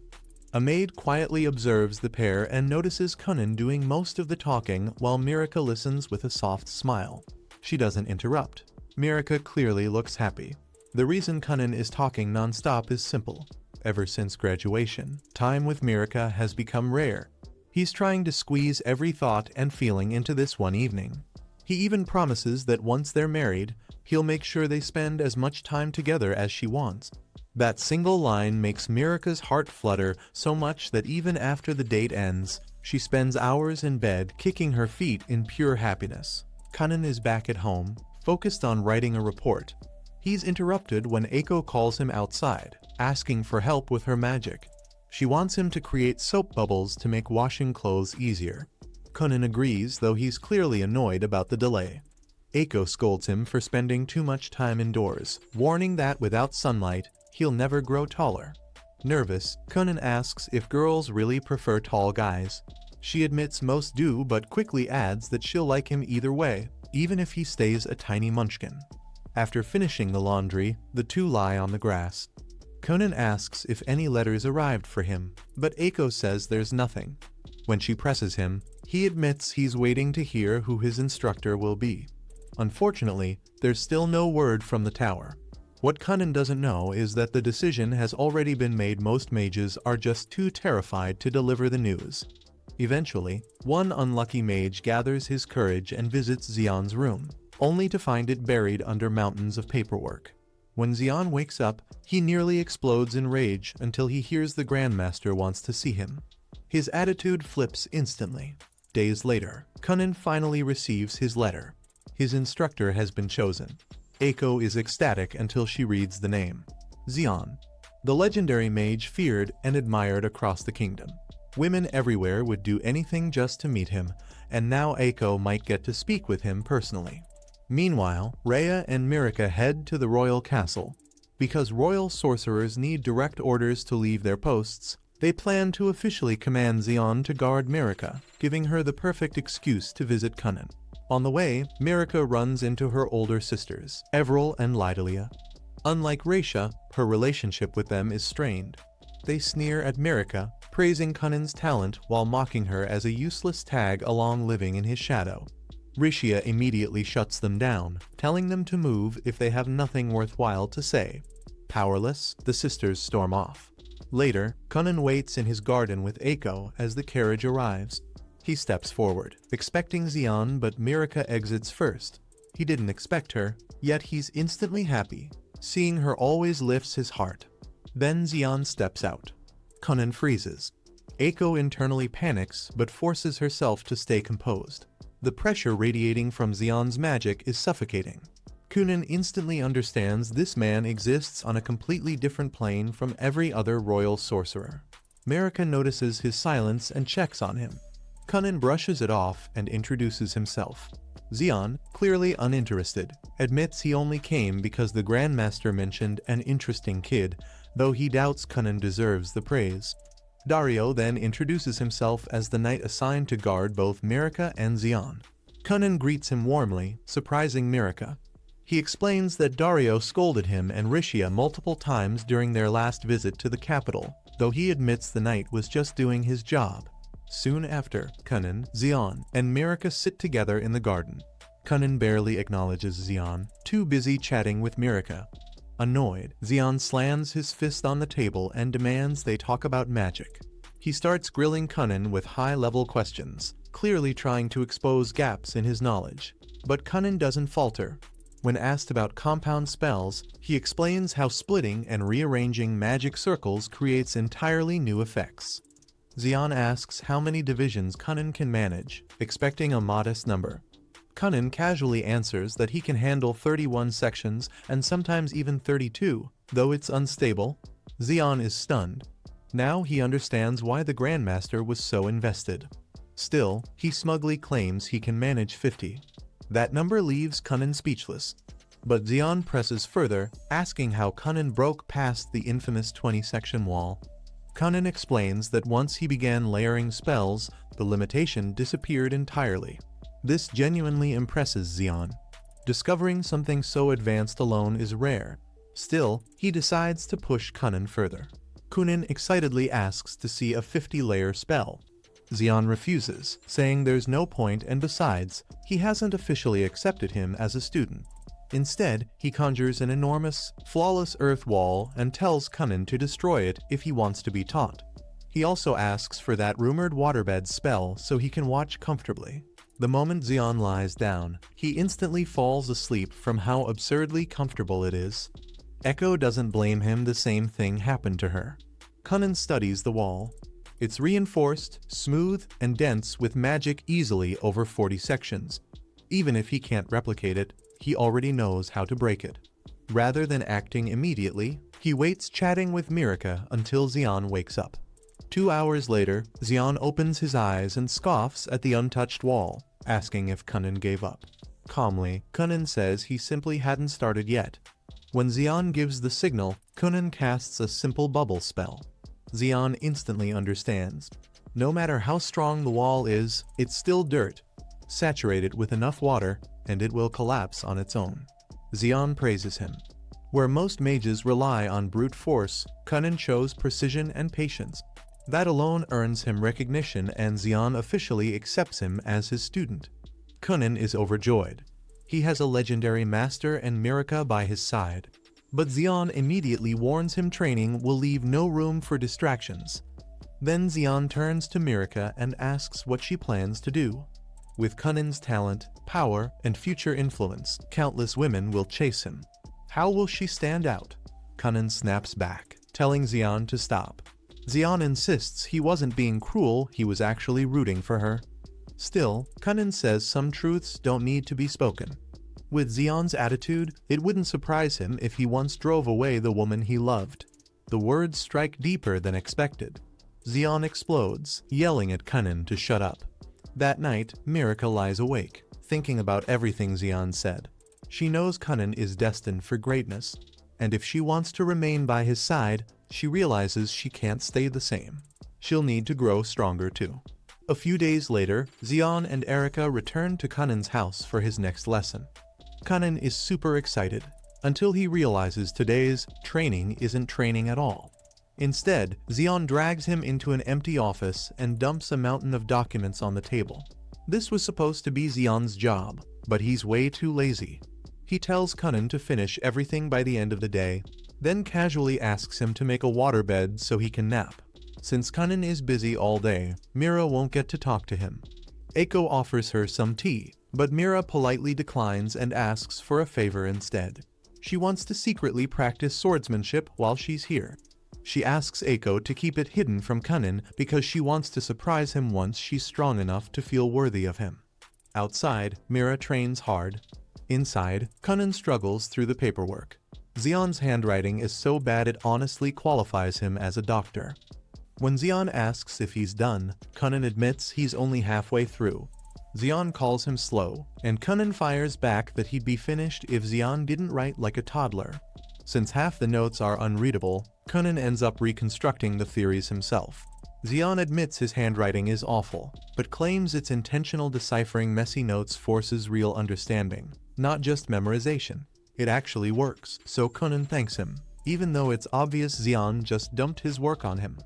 A maid quietly observes the pair and notices Kunnan doing most of the talking while Mirika listens with a soft smile. She doesn't interrupt. Mirika clearly looks happy. The reason Kunnan is talking non-stop is simple. Ever since graduation, time with Mirika has become rare. He's trying to squeeze every thought and feeling into this one evening. He even promises that once they're married, he'll make sure they spend as much time together as she wants. That single line makes Mirika's heart flutter so much that even after the date ends, she spends hours in bed kicking her feet in pure happiness. Kunnan is back at home, focused on writing a report. He's interrupted when Eiko calls him outside, asking for help with her magic. She wants him to create soap bubbles to make washing clothes easier. Kunnan agrees, though he's clearly annoyed about the delay. Eiko scolds him for spending too much time indoors, warning that without sunlight, he'll never grow taller. Nervous, Kunan asks if girls really prefer tall guys. She admits most do, but quickly adds that she'll like him either way, even if he stays a tiny munchkin. After finishing the laundry, the two lie on the grass. Kunan asks if any letters arrived for him, but Eiko says there's nothing. When she presses him, he admits he's waiting to hear who his instructor will be. Unfortunately, there's still no word from the tower. What Kunan doesn't know is that the decision has already been made. Most mages are just too terrified to deliver the news. Eventually, one unlucky mage gathers his courage and visits Xian's room, only to find it buried under mountains of paperwork. When Xian wakes up, he nearly explodes in rage until he hears the Grandmaster wants to see him. His attitude flips instantly. Days later, Kunan finally receives his letter. His instructor has been chosen. Eiko is ecstatic until she reads the name. Xian, the legendary mage feared and admired across the kingdom. Women everywhere would do anything just to meet him, and now Eiko might get to speak with him personally. Meanwhile, Rhea and Mirika head to the royal castle. Because royal sorcerers need direct orders to leave their posts, they plan to officially command Xian to guard Mirika, giving her the perfect excuse to visit Kunan. On the way, Mirika runs into her older sisters, Everil and Lydalia. Unlike Raisha, her relationship with them is strained. They sneer at Mirika, praising Kunan's talent while mocking her as a useless tag along living in his shadow. Rishia immediately shuts them down, telling them to move if they have nothing worthwhile to say. Powerless, the sisters storm off. Later, Kunan waits in his garden with Eiko as the carriage arrives. He steps forward, expecting Xian, but Mirika exits first. He didn't expect her, yet he's instantly happy. Seeing her always lifts his heart. Then Xian steps out. Kunan freezes. Eiko internally panics, but forces herself to stay composed. The pressure radiating from Xian's magic is suffocating. Kunan instantly understands this man exists on a completely different plane from every other royal sorcerer. Mirika notices his silence and checks on him. Kunan brushes it off and introduces himself. Xian, clearly uninterested, admits he only came because the Grandmaster mentioned an interesting kid, though he doubts Kunan deserves the praise. Dario then introduces himself as the knight assigned to guard both Mirika and Xian. Kunan greets him warmly, surprising Mirika. He explains that Dario scolded him and Rishia multiple times during their last visit to the capital, though he admits the knight was just doing his job. Soon after, Kunan, Xian, and Mirika sit together in the garden. Kunan barely acknowledges Xian, too busy chatting with Mirika. Annoyed, Xian slams his fist on the table and demands they talk about magic. He starts grilling Kunan with high-level questions, clearly trying to expose gaps in his knowledge. But Kunan doesn't falter. When asked about compound spells, he explains how splitting and rearranging magic circles creates entirely new effects. Xian asks how many divisions Kunan can manage, expecting a modest number. Kunan casually answers that he can handle 31 sections and sometimes even 32, though it's unstable. Xian is stunned. Now he understands why the Grandmaster was so invested. Still, he smugly claims he can manage 50. That number leaves Kunan speechless. But Xian presses further, asking how Kunan broke past the infamous 20-section wall. Kunan explains that once he began layering spells, the limitation disappeared entirely. This genuinely impresses Xian. Discovering something so advanced alone is rare. Still, he decides to push Kunan further. Kunan excitedly asks to see a 50-layer spell. Xian refuses, saying there's no point, and besides, he hasn't officially accepted him as a student. Instead, he conjures an enormous, flawless earth wall and tells Kunan to destroy it if he wants to be taught. He also asks for that rumored waterbed spell so he can watch comfortably. The moment Xian lies down, he instantly falls asleep from how absurdly comfortable it is. Eiko doesn't blame him, the same thing happened to her. Kunan studies the wall. It's reinforced, smooth, and dense with magic easily over 40 sections. Even if he can't replicate it, he already knows how to break it. Rather than acting immediately, he waits chatting with Mirika until Xian wakes up. 2 hours later, Xian opens his eyes and scoffs at the untouched wall, asking if Kunan gave up. Calmly, Kunan says he simply hadn't started yet. When Xian gives the signal, Kunan casts a simple bubble spell. Xian instantly understands. No matter how strong the wall is, it's still dirt. Saturate it with enough water, and it will collapse on its own. Xian praises him. Where most mages rely on brute force, Kunnan shows precision and patience. That alone earns him recognition, and Xian officially accepts him as his student. Kunnan is overjoyed. He has a legendary master and Mirika by his side. But Xian immediately warns him training will leave no room for distractions. Then Xian turns to Mirika and asks what she plans to do. With Kunnan's talent, power, and future influence, countless women will chase him. How will she stand out? Kunnan snaps back, telling Xian to stop. Xian insists he wasn't being cruel, he was actually rooting for her. Still, Kunnan says some truths don't need to be spoken. With Xian's attitude, it wouldn't surprise him if he once drove away the woman he loved. The words strike deeper than expected. Xian explodes, yelling at Kunnan to shut up. That night, Mirika lies awake, thinking about everything Xian said. She knows Kunnan is destined for greatness, and if she wants to remain by his side, she realizes she can't stay the same. She'll need to grow stronger too. A few days later, Xian and Erika return to Kunnan's house for his next lesson. Kunnan is super excited, until he realizes today's training isn't training at all. Instead, Xian drags him into an empty office and dumps a mountain of documents on the table. This was supposed to be Xian's job, but he's way too lazy. He tells Kunnan to finish everything by the end of the day, then casually asks him to make a waterbed so he can nap. Since Kunnan is busy all day, Mira won't get to talk to him. Eiko offers her some tea, but Mira politely declines and asks for a favor instead. She wants to secretly practice swordsmanship while she's here. She asks Eiko to keep it hidden from Kunnan because she wants to surprise him once she's strong enough to feel worthy of him. Outside, Mira trains hard. Inside, Kunnan struggles through the paperwork. Xian's handwriting is so bad it honestly qualifies him as a doctor. When Xian asks if he's done, Kunnan admits he's only halfway through. Xian calls him slow, and Kunnan fires back that he'd be finished if Xian didn't write like a toddler. Since half the notes are unreadable, Kunnan ends up reconstructing the theories himself. Xian admits his handwriting is awful, but claims its intentional deciphering messy notes forces real understanding, not just memorization. It actually works, so Kunnan thanks him, even though it's obvious Xian just dumped his work on him.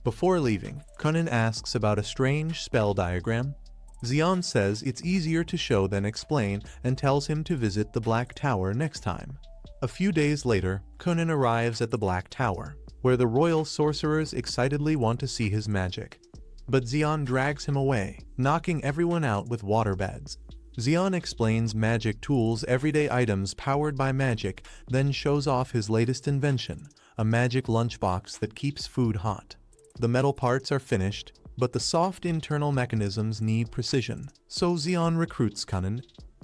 Before leaving, Kunnan asks about a strange spell diagram. Xian says it's easier to show than explain and tells him to visit the Black Tower next time. A few days later, Kunnan arrives at the Black Tower, where the royal sorcerers excitedly want to see his magic. But Xian drags him away, knocking everyone out with waterbeds. Xian explains magic tools, everyday items powered by magic, then shows off his latest invention, a magic lunchbox that keeps food hot. The metal parts are finished, but the soft internal mechanisms need precision, so Xian recruits Kunnan.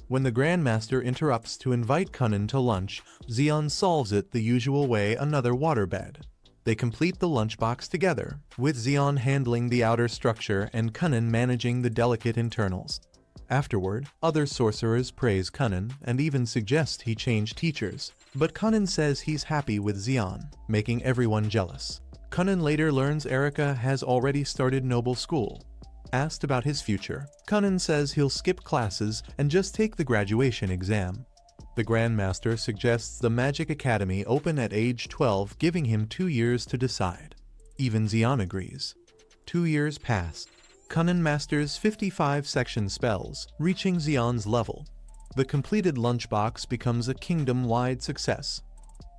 When the Grandmaster interrupts to invite Kunnan to lunch, Xian solves it the usual way, another waterbed. They complete the lunchbox together, with Xian handling the outer structure and Kunnan managing the delicate internals. Afterward, other sorcerers praise Kunnan and even suggest he change teachers, but Kunnan says he's happy with Xian, making everyone jealous. Kunnan later learns Erika has already started noble school. Asked about his future, Kunnan says he'll skip classes and just take the graduation exam. The Grandmaster suggests the Magic Academy open at age 12, giving him 2 years to decide. Even Xian agrees. 2 years pass. Kunnan masters 55 section spells, reaching Xian's level. The completed lunchbox becomes a kingdom-wide success.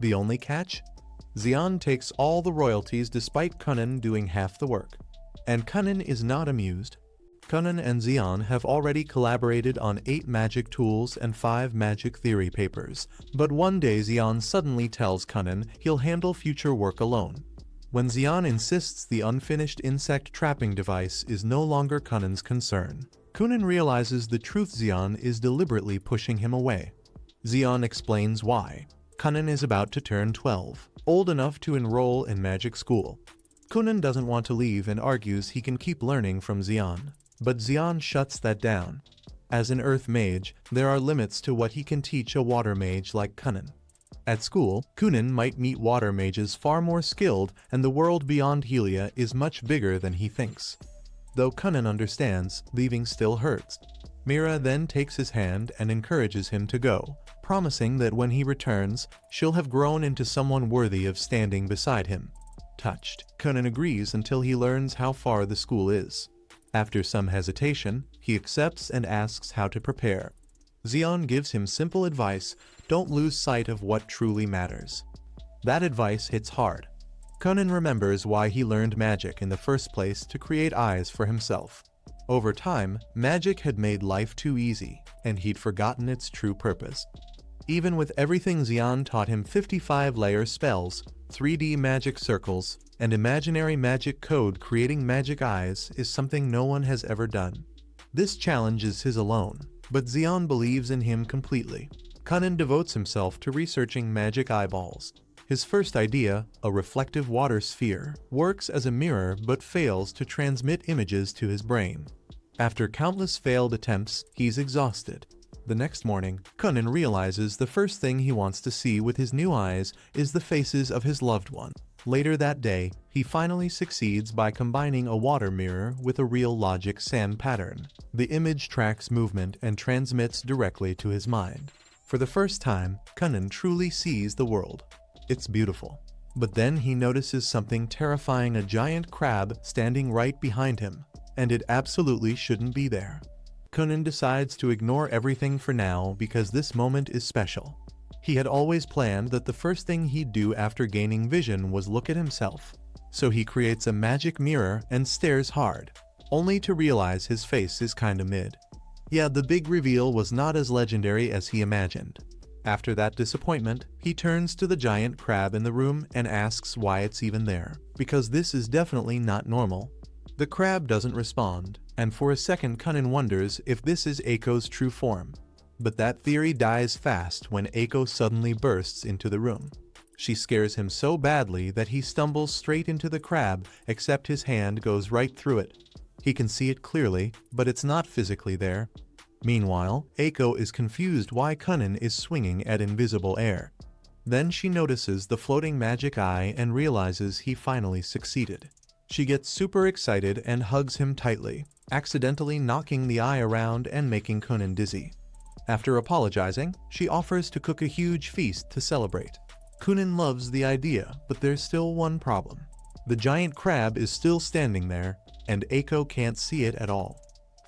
The only catch? Xian takes all the royalties despite Kunnan doing half the work. And Kunnan is not amused. Kunnan and Xian have already collaborated on 8 magic tools and 5 magic theory papers, but one day Xian suddenly tells Kunnan he'll handle future work alone. When Xian insists the unfinished insect trapping device is no longer Kunnan's concern, Kunnan realizes the truth: Xian is deliberately pushing him away. Xian explains why. Kunnan is about to turn 12, old enough to enroll in magic school. Kunnan doesn't want to leave and argues he can keep learning from Xian, but Xian shuts that down. As an earth mage, there are limits to what he can teach a water mage like Kunnan. At school, Kunin might meet water mages far more skilled, and the world beyond Helia is much bigger than he thinks. Though Kunin understands, leaving still hurts. Mira then takes his hand and encourages him to go, promising that when he returns, she'll have grown into someone worthy of standing beside him. Touched, Kunin agrees until he learns how far the school is. After some hesitation, he accepts and asks how to prepare. Xion gives him simple advice: don't lose sight of what truly matters. That advice hits hard. Kunin remembers why he learned magic in the first place, to create eyes for himself. Over time, magic had made life too easy, and he'd forgotten its true purpose. Even with everything Xion taught him, 55-layer spells, 3D magic circles, and imaginary magic code, creating magic eyes is something no one has ever done. This challenge is his alone, but Xion believes in him completely. Kunin devotes himself to researching magic eyeballs. His first idea, a reflective water sphere, works as a mirror but fails to transmit images to his brain. After countless failed attempts, he's exhausted. The next morning, Kunin realizes the first thing he wants to see with his new eyes is the faces of his loved one. Later that day, he finally succeeds by combining a water mirror with a real logic sand pattern. The image tracks movement and transmits directly to his mind. For the first time, Kunin truly sees the world. It's beautiful. But then he notices something terrifying: a giant crab standing right behind him, and it absolutely shouldn't be there. Kunin decides to ignore everything for now because this moment is special. He had always planned that the first thing he'd do after gaining vision was look at himself. So he creates a magic mirror and stares hard, only to realize his face is kinda mid. Yeah, the big reveal was not as legendary as he imagined. After that disappointment, he turns to the giant crab in the room and asks why it's even there, because this is definitely not normal. The crab doesn't respond, and for a second Kunin wonders if this is Eiko's true form. But that theory dies fast when Eiko suddenly bursts into the room. She scares him so badly that he stumbles straight into the crab, except his hand goes right through it. He can see it clearly, but it's not physically there. Meanwhile, Eiko is confused why Kunin is swinging at invisible air. Then she notices the floating magic eye and realizes he finally succeeded. She gets super excited and hugs him tightly, accidentally knocking the eye around and making Kunin dizzy. After apologizing, she offers to cook a huge feast to celebrate. Kunin loves the idea, but there's still one problem. The giant crab is still standing there, and Eiko can't see it at all.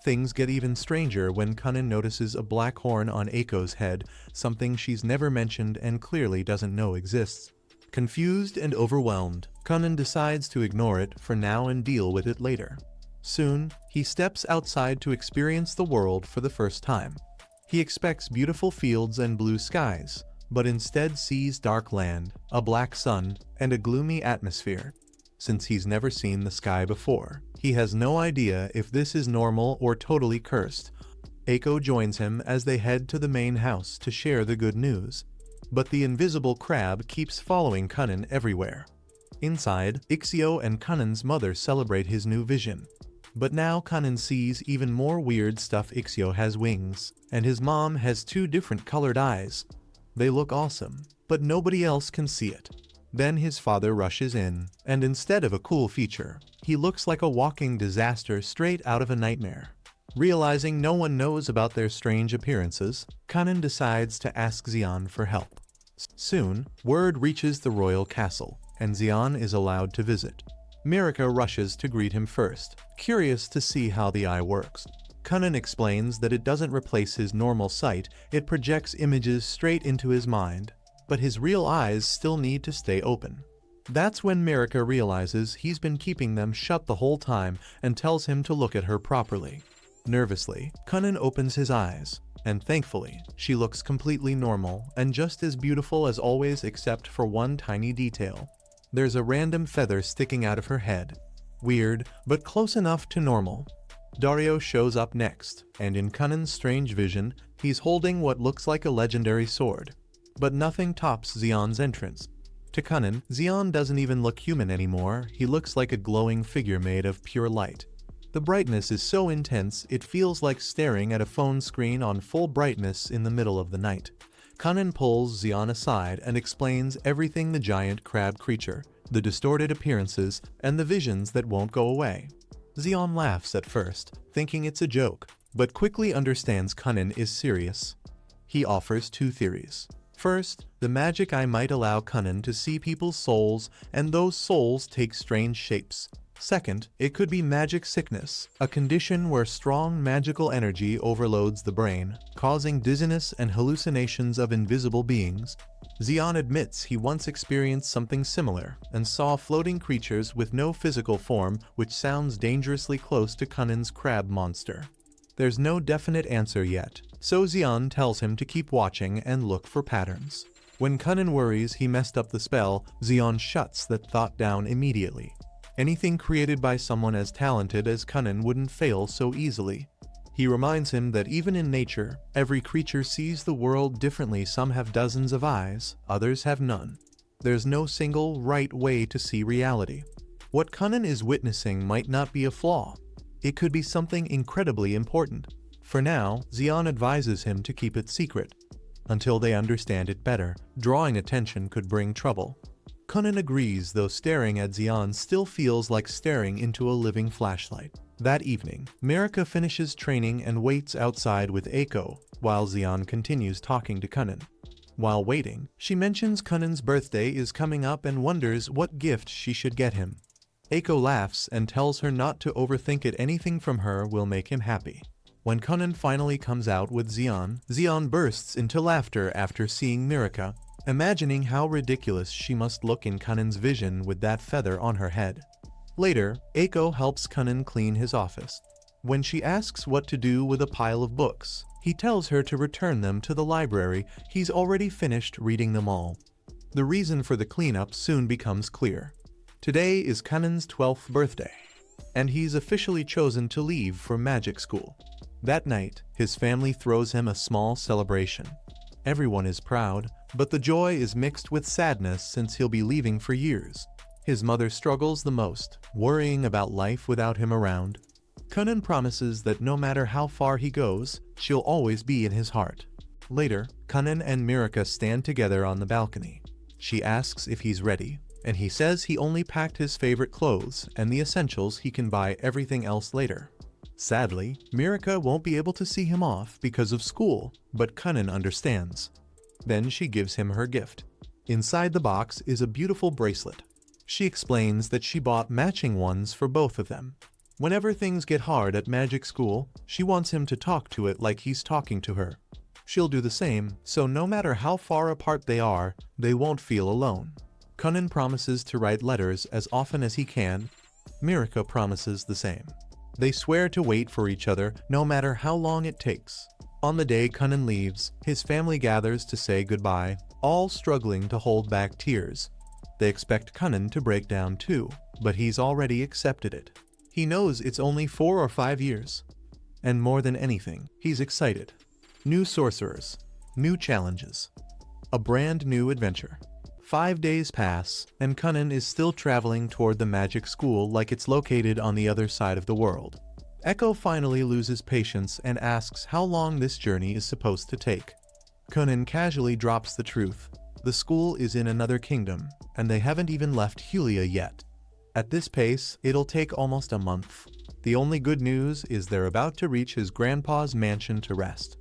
Things get even stranger when Kunin notices a black horn on Eiko's head, something she's never mentioned and clearly doesn't know exists. Confused and overwhelmed, Kunin decides to ignore it for now and deal with it later. Soon, he steps outside to experience the world for the first time. He expects beautiful fields and blue skies, but instead sees dark land, a black sun, and a gloomy atmosphere. Since he's never seen the sky before, he has no idea if this is normal or totally cursed. Eiko joins him as they head to the main house to share the good news. But the invisible crab keeps following Kunin everywhere. Inside, Ixio and Kunin's mother celebrate his new vision. But now Kunin sees even more weird stuff. Ixio has wings, and his mom has two different colored eyes. They look awesome, but nobody else can see it. Then his father rushes in, and instead of a cool feature, he looks like a walking disaster straight out of a nightmare. Realizing no one knows about their strange appearances, Kunin decides to ask Xion for help. Soon, word reaches the royal castle, and Xion is allowed to visit. Mirika rushes to greet him first, curious to see how the eye works. Kunin explains that it doesn't replace his normal sight, it projects images straight into his mind, but his real eyes still need to stay open. That's when Mirika realizes he's been keeping them shut the whole time and tells him to look at her properly. Nervously, Kunin opens his eyes, and thankfully, she looks completely normal and just as beautiful as always, except for one tiny detail. There's a random feather sticking out of her head. Weird, but close enough to normal. Dario shows up next, and in Kunin's strange vision, he's holding what looks like a legendary sword. But nothing tops Xion's entrance. To Kunin, Xion doesn't even look human anymore, he looks like a glowing figure made of pure light. The brightness is so intense it feels like staring at a phone screen on full brightness in the middle of the night. Kunin pulls Xian aside and explains everything: the giant crab creature, the distorted appearances, and the visions that won't go away. Xian laughs at first, thinking it's a joke, but quickly understands Kunin is serious. He offers two theories. First, the magic eye might allow Kunin to see people's souls, and those souls take strange shapes. Second, it could be magic sickness, a condition where strong magical energy overloads the brain, causing dizziness and hallucinations of invisible beings. Xian admits he once experienced something similar and saw floating creatures with no physical form, which sounds dangerously close to Kunin's crab monster. There's no definite answer yet, so Xian tells him to keep watching and look for patterns. When Kunin worries he messed up the spell, Xian shuts that thought down immediately. Anything created by someone as talented as Kunin wouldn't fail so easily. He reminds him that even in nature, every creature sees the world differently. Some have dozens of eyes, others have none. There's no single right way to see reality. What Kunin is witnessing might not be a flaw. It could be something incredibly important. For now, Xian advises him to keep it secret. Until they understand it better, drawing attention could bring trouble. Kunin agrees, though staring at Xian still feels like staring into a living flashlight. That evening, Marika finishes training and waits outside with Eiko, while Xian continues talking to Kunin. While waiting, she mentions Kunin's birthday is coming up and wonders what gift she should get him. Eiko laughs and tells her not to overthink it. Anything from her will make him happy. When Kunin finally comes out with Xian bursts into laughter after seeing Marika, imagining how ridiculous she must look in Kunin's vision with that feather on her head. Later, Eiko helps Kunin clean his office. When she asks what to do with a pile of books, he tells her to return them to the library. He's already finished reading them all. The reason for the cleanup soon becomes clear. Today is Kunin's 12th birthday, and he's officially chosen to leave for magic school. That night, his family throws him a small celebration. Everyone is proud, but the joy is mixed with sadness since he'll be leaving for years. His mother struggles the most, worrying about life without him around. Kunin promises that no matter how far he goes, she'll always be in his heart. Later, Kunin and Marika stand together on the balcony. She asks if he's ready, and he says he only packed his favorite clothes and the essentials. He can buy everything else later. Sadly, Marika won't be able to see him off because of school, but Kunin understands. Then she gives him her gift. Inside the box is a beautiful bracelet. She explains that she bought matching ones for both of them. Whenever things get hard at magic school, she wants him to talk to it like he's talking to her. She'll do the same, so no matter how far apart they are, they won't feel alone. Kunin promises to write letters as often as he can. Marika promises the same. They swear to wait for each other no matter how long it takes. On the day Kunin leaves, his family gathers to say goodbye, all struggling to hold back tears. They expect Kunin to break down too, but he's already accepted it. He knows it's only 4 or 5 years. And more than anything, he's excited. New sorcerers, new challenges, a brand new adventure. 5 days pass, and Kunin is still traveling toward the magic school like it's located on the other side of the world. Eiko finally loses patience and asks how long this journey is supposed to take. Kunin casually drops the truth. The school is in another kingdom, and they haven't even left Hulia yet. At this pace, it'll take almost a month. The only good news is they're about to reach his grandpa's mansion to rest.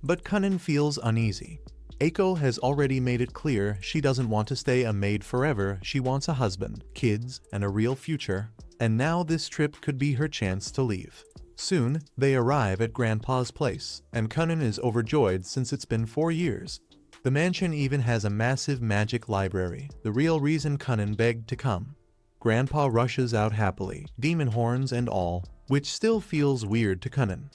But Kunin feels uneasy. Eiko has already made it clear she doesn't want to stay a maid forever. She wants a husband, kids, and a real future. And now this trip could be her chance to leave. Soon, they arrive at Grandpa's place, and Kunin is overjoyed since it's been 4 years. The mansion even has a massive magic library, the real reason Kunin begged to come. Grandpa rushes out happily, demon horns and all, which still feels weird to Kunin.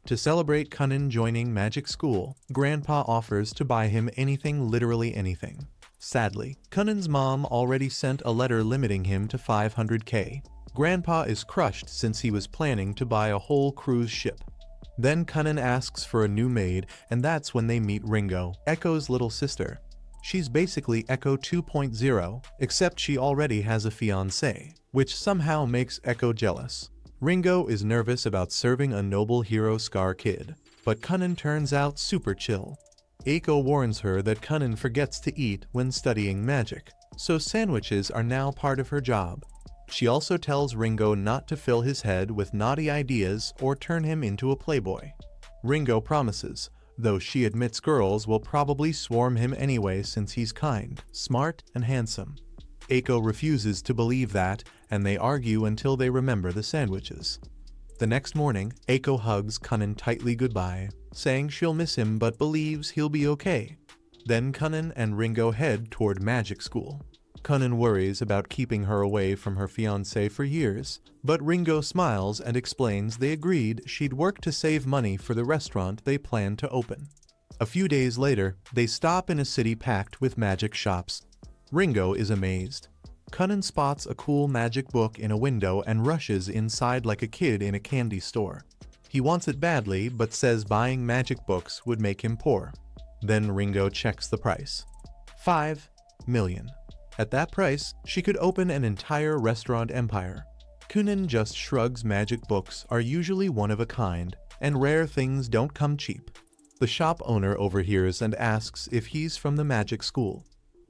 To celebrate Kunin joining magic school, Grandpa offers to buy him anything, literally anything. Sadly, Kunin's mom already sent a letter limiting him to 500k. Grandpa is crushed since he was planning to buy a whole cruise ship. Then Kunin asks for a new maid, and that's when they meet Ringo, Eiko's little sister. She's basically Eiko 2.0, except she already has a fiancé, which somehow makes Eiko jealous. Ringo is nervous about serving a noble hero Scar Kid, but Kunin turns out super chill. Eiko warns her that Kunin forgets to eat when studying magic, so sandwiches are now part of her job. She also tells Ringo not to fill his head with naughty ideas or turn him into a playboy. Ringo promises, though she admits girls will probably swarm him anyway since he's kind, smart, and handsome. Eiko refuses to believe that, and they argue until they remember the sandwiches. The next morning, Eiko hugs Kunin tightly goodbye, saying she'll miss him but believes he'll be okay. Then Kunin and Ringo head toward magic school. Kunin worries about keeping her away from her fiancé for years, but Ringo smiles and explains they agreed she'd work to save money for the restaurant they planned to open. A few days later, they stop in a city packed with magic shops. Ringo is amazed. Kunin spots a cool magic book in a window and rushes inside like a kid in a candy store. He wants it badly but says buying magic books would make him poor. Then Ringo checks the price. 5 million. At that price, she could open an entire restaurant empire. Kunin just shrugs. Magic books are usually one of a kind, and rare things don't come cheap. The shop owner overhears and asks if he's from the magic school.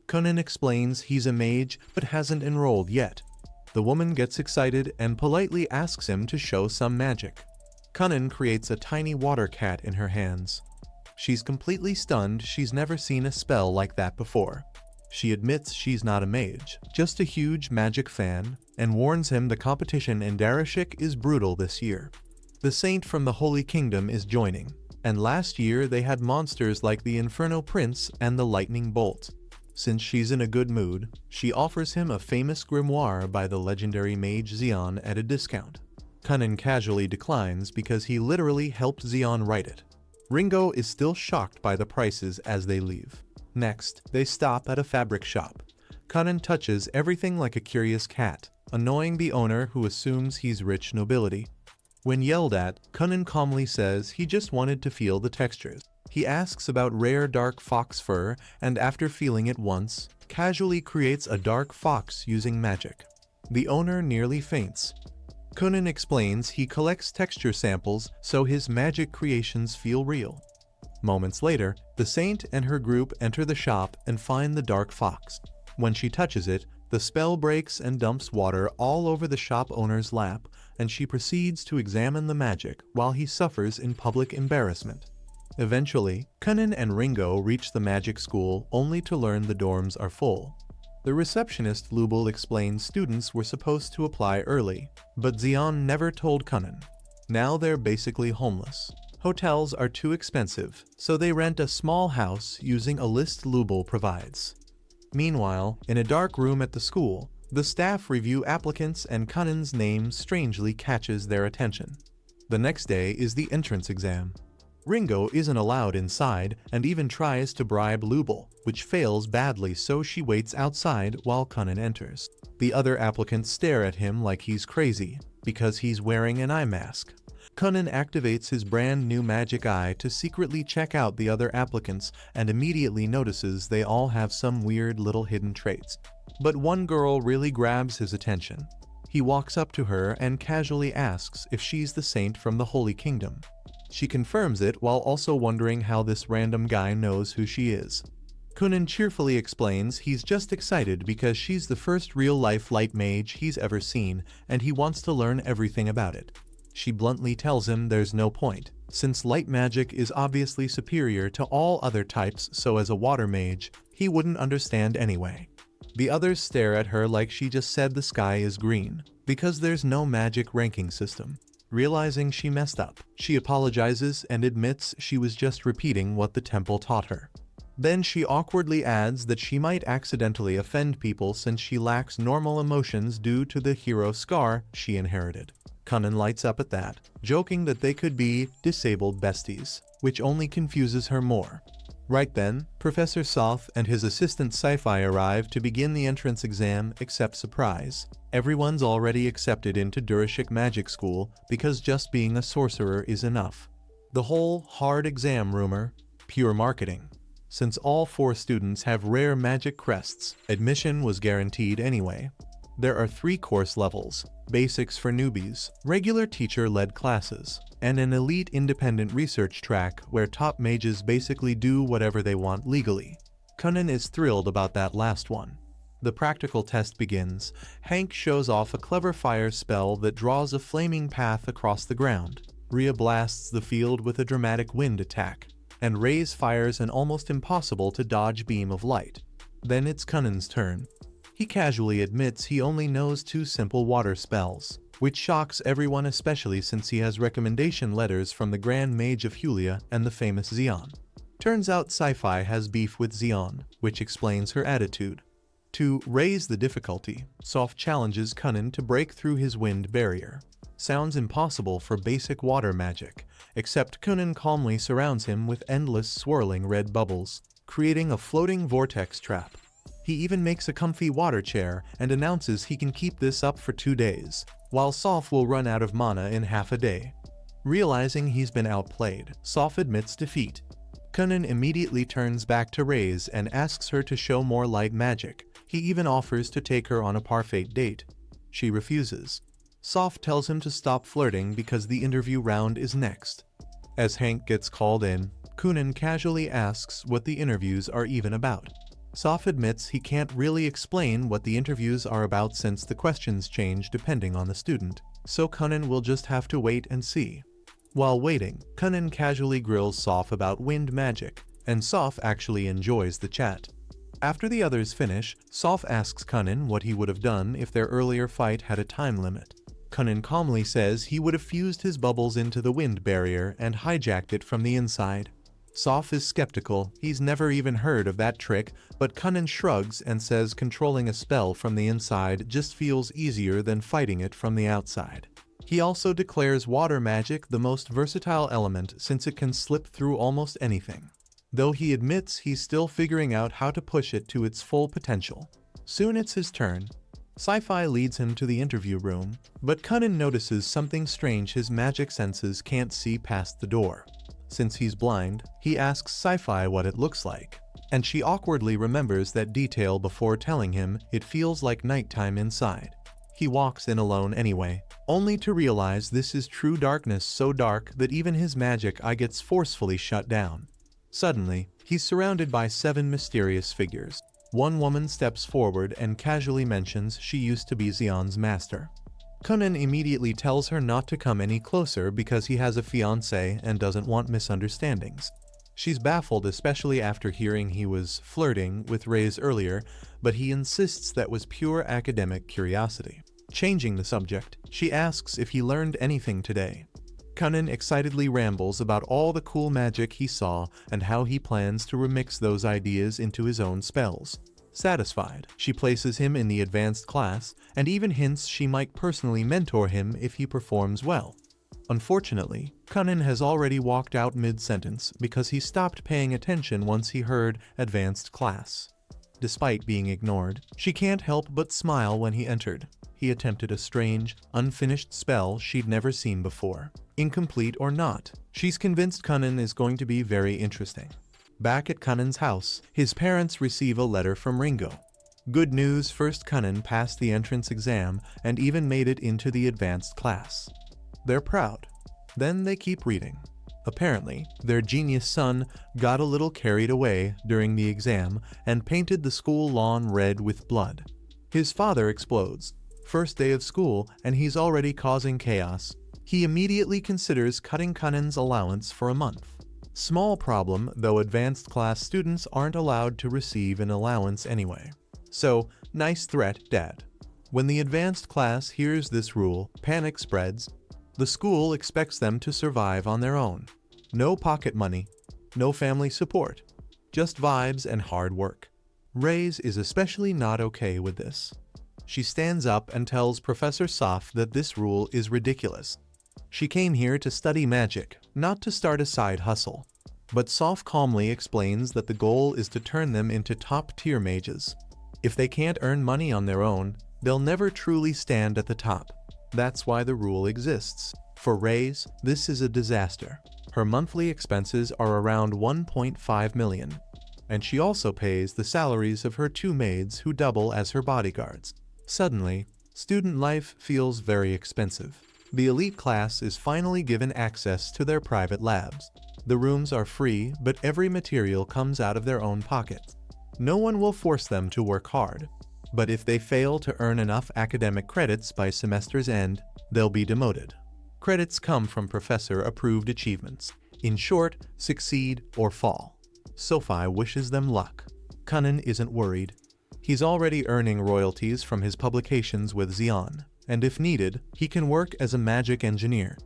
Kunin explains he's a mage but hasn't enrolled yet. The woman gets excited and politely asks him to show some magic. Kunin creates a tiny water cat in her hands. She's completely stunned. She's never seen a spell like that before. She admits she's not a mage, just a huge magic fan, and warns him the competition in Darashik is brutal this year. The saint from the Holy Kingdom is joining, and last year they had monsters like the Inferno Prince and the Lightning Bolt. Since she's in a good mood, she offers him a famous grimoire by the legendary mage Xion at a discount. Kunin casually declines because he literally helped Xion write it. Ringo is still shocked by the prices as they leave. Next, they stop at a fabric shop. Kunin touches everything like a curious cat, annoying the owner who assumes he's rich nobility. When yelled at, Kunin calmly says he just wanted to feel the textures. He asks about rare dark fox fur and after feeling it once, casually creates a dark fox using magic. The owner nearly faints. Kunin explains he collects texture samples so his magic creations feel real. Moments later, the saint and her group enter the shop and find the dark fox. When she touches it, the spell breaks and dumps water all over the shop owner's lap, and she proceeds to examine the magic while he suffers in public embarrassment. Eventually, Kunin and Ringo reach the magic school only to learn the dorms are full. The receptionist Lubel explains students were supposed to apply early, but Xion never told Kunin. Now they're basically homeless. Hotels are too expensive, so they rent a small house using a list Lubel provides. Meanwhile, in a dark room at the school, the staff review applicants and Kunin's name strangely catches their attention. The next day is the entrance exam. Ringo isn't allowed inside and even tries to bribe Lubel, which fails badly, so she waits outside while Kunin enters. The other applicants stare at him like he's crazy, because he's wearing an eye mask. Kunin activates his brand new magic eye to secretly check out the other applicants and immediately notices they all have some weird little hidden traits. But one girl really grabs his attention. He walks up to her and casually asks if she's the saint from the Holy Kingdom. She confirms it while also wondering how this random guy knows who she is. Kunin cheerfully explains he's just excited because she's the first real-life light mage he's ever seen and he wants to learn everything about it. She bluntly tells him there's no point, since light magic is obviously superior to all other types, so as a water mage, he wouldn't understand anyway. The others stare at her like she just said the sky is green, because there's no magic ranking system. Realizing she messed up, she apologizes and admits she was just repeating what the temple taught her. Then she awkwardly adds that she might accidentally offend people since she lacks normal emotions due to the hero scar she inherited. Kunin lights up at that, joking that they could be disabled besties, which only confuses her more. Right then, Professor Soth and his assistant Sci-Fi arrive to begin the entrance exam, except surprise. Everyone's already accepted into Darashik Magic School because just being a sorcerer is enough. The whole hard exam rumor, pure marketing. Since all 4 students have rare magic crests, admission was guaranteed anyway. There are 3 course levels: basics for newbies, regular teacher-led classes, and an elite independent research track where top mages basically do whatever they want legally. Kunin is thrilled about that last one. The practical test begins. Hank shows off a clever fire spell that draws a flaming path across the ground. Rhea blasts the field with a dramatic wind attack, and Reyes fires an almost impossible to dodge beam of light. Then it's Kunin's turn. He casually admits he only knows 2 simple water spells, which shocks everyone, especially since he has recommendation letters from the Grand Mage of Hulia and the famous Xion. Turns out Sci-Fi has beef with Xion, which explains her attitude. To raise the difficulty, Soph challenges Kunin to break through his wind barrier. Sounds impossible for basic water magic, except Kunin calmly surrounds him with endless swirling red bubbles, creating a floating vortex trap. He even makes a comfy water chair and announces he can keep this up for 2 days, while Soph will run out of mana in half a day. Realizing he's been outplayed, Soph admits defeat. Kunin immediately turns back to Reyes and asks her to show more light magic. He even offers to take her on a parfait date. She refuses. Soph tells him to stop flirting because the interview round is next. As Hank gets called in, Kunin casually asks what the interviews are even about. Soph admits he can't really explain what the interviews are about since the questions change depending on the student, so Kunin will just have to wait and see. While waiting, Kunin casually grills Soph about wind magic, and Soph actually enjoys the chat. After the others finish, Soph asks Kunin what he would have done if their earlier fight had a time limit. Kunin calmly says he would have fused his bubbles into the wind barrier and hijacked it from the inside. Soph is skeptical, he's never even heard of that trick, but Kunin shrugs and says controlling a spell from the inside just feels easier than fighting it from the outside. He also declares water magic the most versatile element since it can slip through almost anything, though he admits he's still figuring out how to push it to its full potential. Soon it's his turn. Sci-Fi leads him to the interview room, but Kunin notices something strange: his magic senses can't see past the door. Since he's blind, he asks Sci-Fi what it looks like, and she awkwardly remembers that detail before telling him it feels like nighttime inside. He walks in alone anyway, only to realize this is true darkness, so dark that even his magic eye gets forcefully shut down. Suddenly, he's surrounded by 7 mysterious figures. One woman steps forward and casually mentions she used to be Xion's master. Kunin immediately tells her not to come any closer because he has a fiancé and doesn't want misunderstandings. She's baffled, especially after hearing he was flirting with Reyes earlier, but he insists that was pure academic curiosity. Changing the subject, she asks if he learned anything today. Kunin excitedly rambles about all the cool magic he saw and how he plans to remix those ideas into his own spells. Satisfied, she places him in the advanced class and even hints she might personally mentor him if he performs well. Unfortunately, Kunin has already walked out mid-sentence because he stopped paying attention once he heard advanced class. Despite being ignored, she can't help but smile when he entered. He attempted a strange, unfinished spell she'd never seen before. Incomplete or not, she's convinced Kunin is going to be very interesting. Back at Kunin's house, his parents receive a letter from Ringo. Good news: first Kunin passed the entrance exam and even made it into the advanced class. They're proud. Then they keep reading. Apparently, their genius son got a little carried away during the exam and painted the school lawn red with blood. His father explodes. First day of school and he's already causing chaos. He immediately considers cutting Kunin's allowance for a month. Small problem, though advanced class students aren't allowed to receive an allowance anyway. So, nice threat, Dad. When the advanced class hears this rule, panic spreads. The school expects them to survive on their own. No pocket money, no family support, just vibes and hard work. Reyes is especially not okay with this. She stands up and tells Professor Soph that this rule is ridiculous. She came here to study magic, not to start a side hustle. But Soph calmly explains that the goal is to turn them into top-tier mages. If they can't earn money on their own, they'll never truly stand at the top. That's why the rule exists. For Reyes, this is a disaster. Her monthly expenses are around 1.5 million. And she also pays the salaries of her 2 maids who double as her bodyguards. Suddenly, student life feels very expensive. The elite class is finally given access to their private labs. The rooms are free, but every material comes out of their own pockets. No one will force them to work hard. But if they fail to earn enough academic credits by semester's end, they'll be demoted. Credits come from professor-approved achievements. In short, succeed or fall. Sophie wishes them luck. Kunin isn't worried. He's already earning royalties from his publications with Xian, and if needed, he can work as a magic engineer.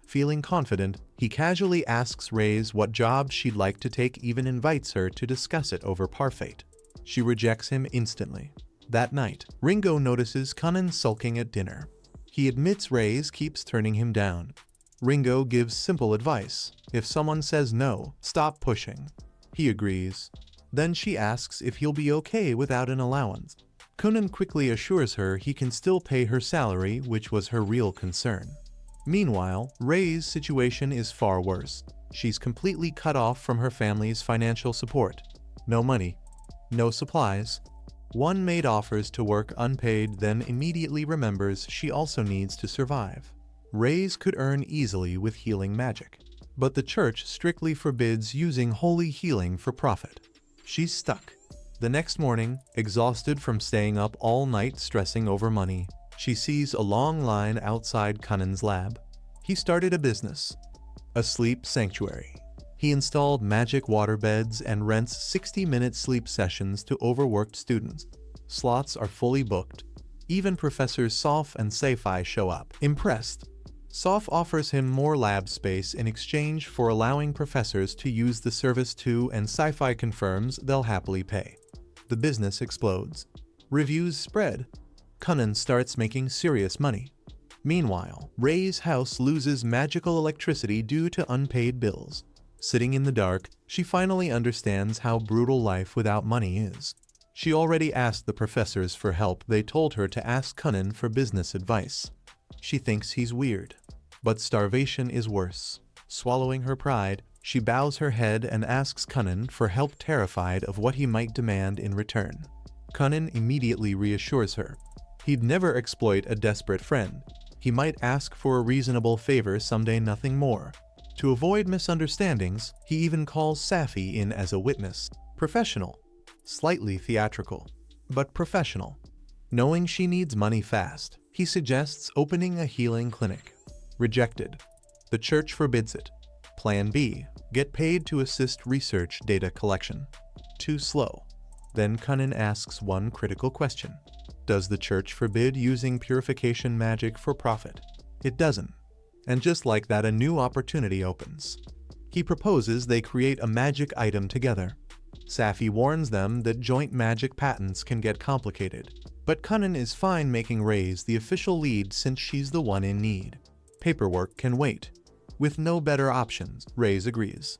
Feeling confident, he casually asks Reyes what job she'd like to take, even invites her to discuss it over parfait. She rejects him instantly. That night, Ringo notices Kunin sulking at dinner. He admits Reyes keeps turning him down. Ringo gives simple advice. If someone says no, stop pushing. He agrees. Then she asks if he'll be okay without an allowance. Kunin quickly assures her he can still pay her salary, which was her real concern. Meanwhile, Reyes' situation is far worse. She's completely cut off from her family's financial support. No money. No supplies. One maid offers to work unpaid, then immediately remembers she also needs to survive. Reyes could earn easily with healing magic, but the church strictly forbids using holy healing for profit. She's stuck. The next morning, exhausted from staying up all night stressing over money, she sees a long line outside Kunin's lab. He started a business, a sleep sanctuary. He installed magic waterbeds and rents 60-minute sleep sessions to overworked students. Slots are fully booked. Even Professors Soph and Safai show up. Impressed, Soph offers him more lab space in exchange for allowing professors to use the service too, and Sci-Fi confirms they'll happily pay. The business explodes. Reviews spread. Kunin starts making serious money. Meanwhile, Reyes' house loses magical electricity due to unpaid bills. Sitting in the dark, she finally understands how brutal life without money is. She already asked the professors for help. They told her to ask Kunin for business advice. She thinks he's weird. But starvation is worse. Swallowing her pride, she bows her head and asks Kunin for help, terrified of what he might demand in return. Kunin immediately reassures her. He'd never exploit a desperate friend. He might ask for a reasonable favor someday, nothing more. To avoid misunderstandings, he even calls Safi in as a witness. Professional. Slightly theatrical, but professional. Knowing she needs money fast, he suggests opening a healing clinic. Rejected. The church forbids it. Plan B. Get paid to assist research data collection. Too slow. Then Kunin asks one critical question. Does the church forbid using purification magic for profit? It doesn't. And just like that, a new opportunity opens. He proposes they create a magic item together. Safi warns them that joint magic patents can get complicated, but Kunin is fine making Reyes the official lead since she's the one in need. Paperwork can wait. With no better options, Reyes agrees.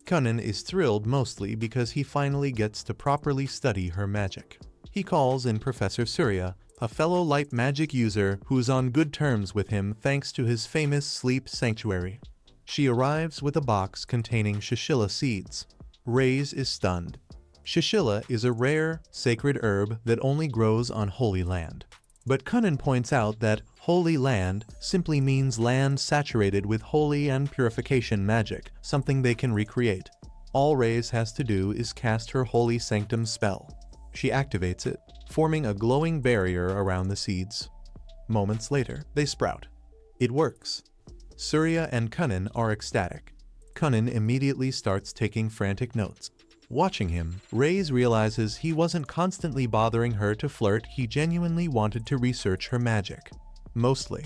Kunin is thrilled mostly because he finally gets to properly study her magic. He calls in Professor Surya, a fellow light magic user who's on good terms with him thanks to his famous sleep sanctuary. She arrives with a box containing shishila seeds. Reyes is stunned. Shishila is a rare, sacred herb that only grows on Holy Land. But Kunin points out that Holy Land simply means land saturated with holy and purification magic, something they can recreate. All Reyes has to do is cast her Holy Sanctum spell. She activates it, forming a glowing barrier around the seeds. Moments later, they sprout. It works. Surya and Kunin are ecstatic. Kunin immediately starts taking frantic notes. Watching him, Reyes realizes he wasn't constantly bothering her to flirt. He genuinely wanted to research her magic. Mostly.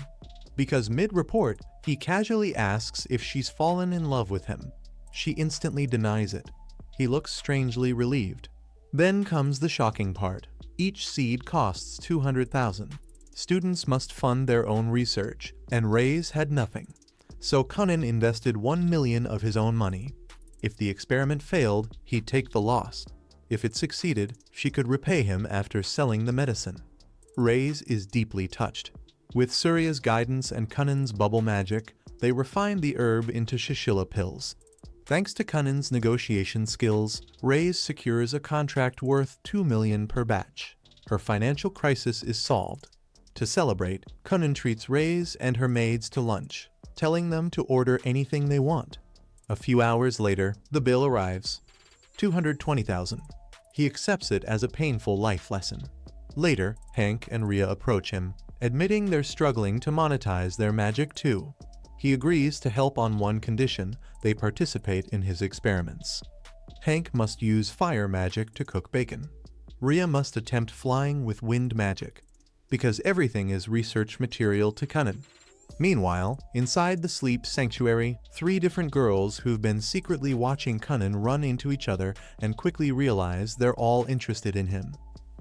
Because mid-report, he casually asks if she's fallen in love with him. She instantly denies it. He looks strangely relieved. Then comes the shocking part. Each seed costs 200,000. Students must fund their own research, and Reyes had nothing. So Kunin invested 1 million of his own money. If the experiment failed, he'd take the loss. If it succeeded, she could repay him after selling the medicine. Reyes is deeply touched. With Surya's guidance and Kunin's bubble magic, they refine the herb into shishila pills. Thanks to Kunin's negotiation skills, Reyes secures a contract worth 2 million per batch. Her financial crisis is solved. To celebrate, Kunin treats Reyes and her maids to lunch, telling them to order anything they want. A few hours later, the bill arrives. 220,000. He accepts it as a painful life lesson. Later, Hank and Rhea approach him, admitting they're struggling to monetize their magic too. He agrees to help on one condition: they participate in his experiments. Hank must use fire magic to cook bacon. Rhea must attempt flying with wind magic, because everything is research material to Kunin. Meanwhile, inside the sleep sanctuary, 3 different girls who've been secretly watching Kunin run into each other and quickly realize they're all interested in him.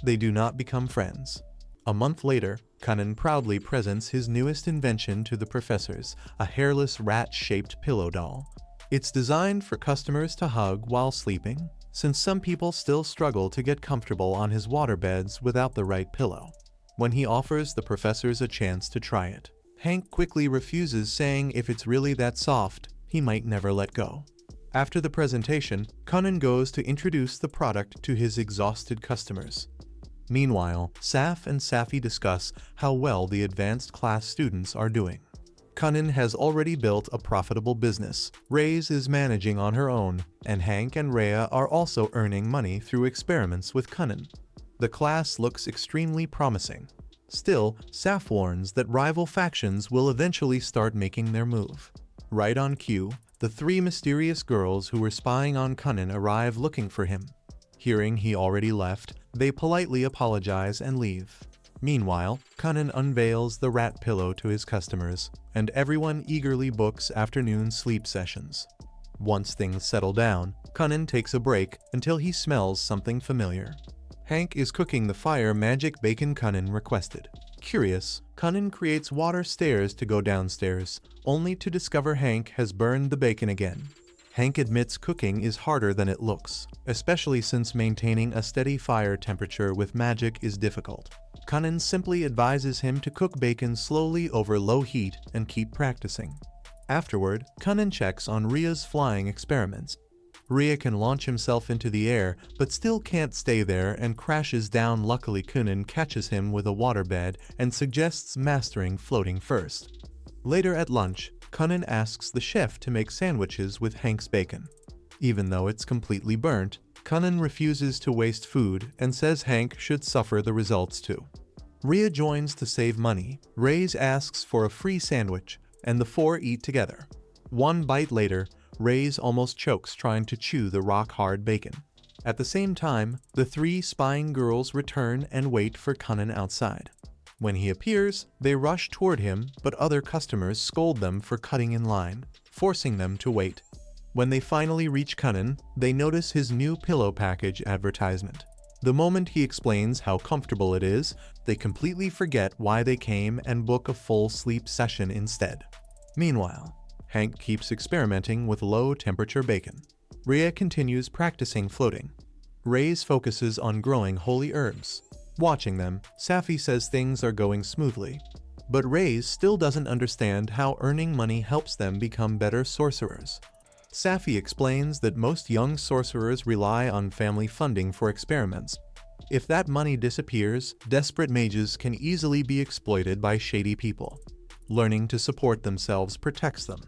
They do not become friends. A month later, Kunin proudly presents his newest invention to the professors, a hairless rat-shaped pillow doll. It's designed for customers to hug while sleeping, since some people still struggle to get comfortable on his waterbeds without the right pillow. When he offers the professors a chance to try it, Hank quickly refuses, saying if it's really that soft, he might never let go. After the presentation, Kunin goes to introduce the product to his exhausted customers. Meanwhile, Saf and Safi discuss how well the advanced class students are doing. Kunin has already built a profitable business, Reyes is managing on her own, and Hank and Rhea are also earning money through experiments with Kunin. The class looks extremely promising. Still, Saf warns that rival factions will eventually start making their move. Right on cue, the 3 mysterious girls who were spying on Kunin arrive looking for him. Hearing he already left, they politely apologize and leave. Meanwhile, Kunin unveils the rat pillow to his customers, and everyone eagerly books afternoon sleep sessions. Once things settle down, Kunin takes a break until he smells something familiar. Hank is cooking the fire magic bacon Kunin requested. Curious, Kunin creates water stairs to go downstairs, only to discover Hank has burned the bacon again. Hank admits cooking is harder than it looks, especially since maintaining a steady fire temperature with magic is difficult. Kunin simply advises him to cook bacon slowly over low heat and keep practicing. Afterward, Kunin checks on Rhea's flying experiments. Rhea can launch himself into the air, but still can't stay there and crashes down. Luckily, Kunin catches him with a waterbed and suggests mastering floating first. Later at lunch, Kunin asks the chef to make sandwiches with Hank's bacon. Even though it's completely burnt, Kunin refuses to waste food and says Hank should suffer the results too. Rhea joins to save money. Reyes asks for a free sandwich, and the 4 eat together. One bite later, Reyes almost chokes trying to chew the rock-hard bacon. At the same time, the 3 spying girls return and wait for Kunin outside. When he appears, they rush toward him, but other customers scold them for cutting in line, forcing them to wait. When they finally reach Kunin, they notice his new pillow package advertisement. The moment he explains how comfortable it is, they completely forget why they came and book a full sleep session instead. Meanwhile, Hank keeps experimenting with low-temperature bacon. Rhea continues practicing floating. Reyes focuses on growing holy herbs. Watching them, Safi says things are going smoothly. But Reyes still doesn't understand how earning money helps them become better sorcerers. Safi explains that most young sorcerers rely on family funding for experiments. If that money disappears, desperate mages can easily be exploited by shady people. Learning to support themselves protects them.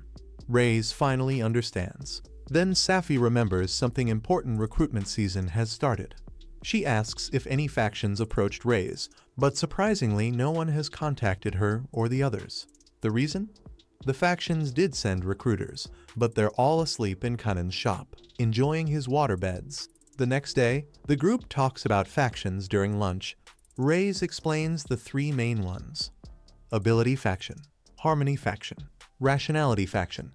Reyes finally understands. Then Safi remembers something important: recruitment season has started. She asks if any factions approached Reyes, but surprisingly no one has contacted her or the others. The reason? The factions did send recruiters, but they're all asleep in Kunin's shop, enjoying his waterbeds. The next day, the group talks about factions during lunch. Reyes explains the 3 main ones: Ability faction, Harmony faction, Rationality faction.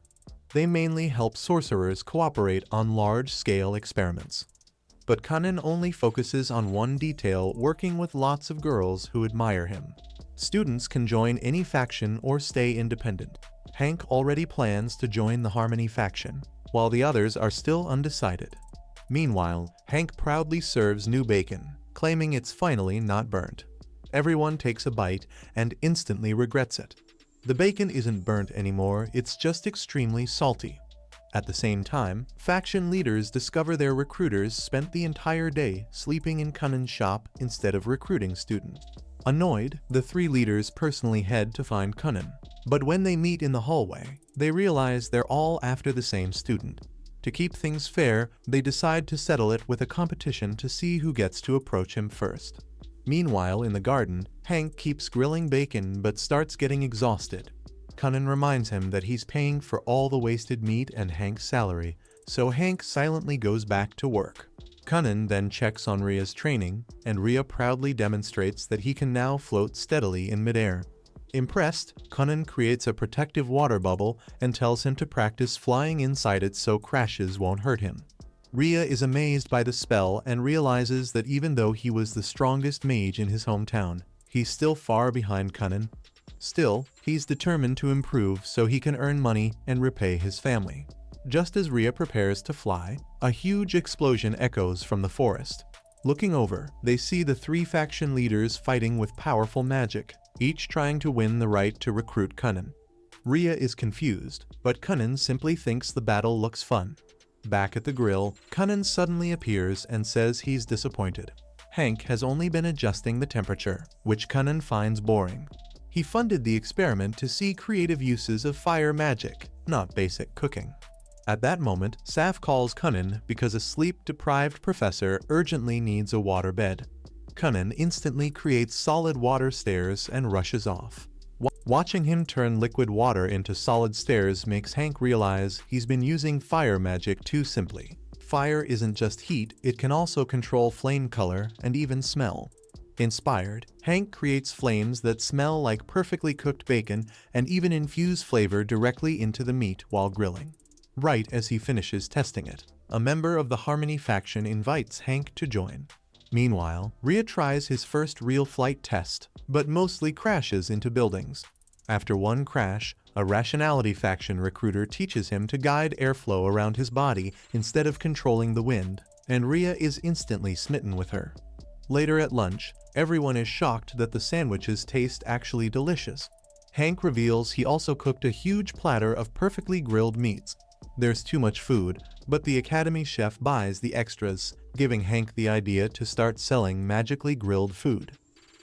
They mainly help sorcerers cooperate on large-scale experiments. But Kunin only focuses on one detail: working with lots of girls who admire him. Students can join any faction or stay independent. Hank already plans to join the Harmony faction, while the others are still undecided. Meanwhile, Hank proudly serves new bacon, claiming it's finally not burnt. Everyone takes a bite and instantly regrets it. The bacon isn't burnt anymore, it's just extremely salty. At the same time, faction leaders discover their recruiters spent the entire day sleeping in Kunin's shop instead of recruiting students. Annoyed, the three leaders personally head to find Kunin. But when they meet in the hallway, they realize they're all after the same student. To keep things fair, they decide to settle it with a competition to see who gets to approach him first. Meanwhile, in the garden, Hank keeps grilling bacon but starts getting exhausted. Kunin reminds him that he's paying for all the wasted meat and Hank's salary, so Hank silently goes back to work. Kunin then checks on Rhea's training, and Rhea proudly demonstrates that he can now float steadily in midair. Impressed, Kunin creates a protective water bubble and tells him to practice flying inside it so crashes won't hurt him. Rhea is amazed by the spell and realizes that even though he was the strongest mage in his hometown, he's still far behind Kunin. Still, he's determined to improve so he can earn money and repay his family. Just as Rhea prepares to fly, a huge explosion echoes from the forest. Looking over, they see the three faction leaders fighting with powerful magic, each trying to win the right to recruit Kunin. Rhea is confused, but Kunin simply thinks the battle looks fun. Back at the grill, Kunin suddenly appears and says he's disappointed. Hank has only been adjusting the temperature, which Kunin finds boring. He funded the experiment to see creative uses of fire magic, not basic cooking. At that moment, Saf calls Kunin because a sleep-deprived professor urgently needs a water bed. Kunin instantly creates solid water stairs and rushes off. Watching him turn liquid water into solid stairs makes Hank realize he's been using fire magic too simply. Fire isn't just heat, it can also control flame color and even smell. Inspired, Hank creates flames that smell like perfectly cooked bacon and even infuse flavor directly into the meat while grilling. Right as he finishes testing it, a member of the Harmony faction invites Hank to join. Meanwhile, Rhea tries his first real flight test, but mostly crashes into buildings. After one crash, a Rationality faction recruiter teaches him to guide airflow around his body instead of controlling the wind, and Rhea is instantly smitten with her. Later at lunch, everyone is shocked that the sandwiches taste actually delicious. Hank reveals he also cooked a huge platter of perfectly grilled meats. There's too much food, but the Academy chef buys the extras, giving Hank the idea to start selling magically grilled food.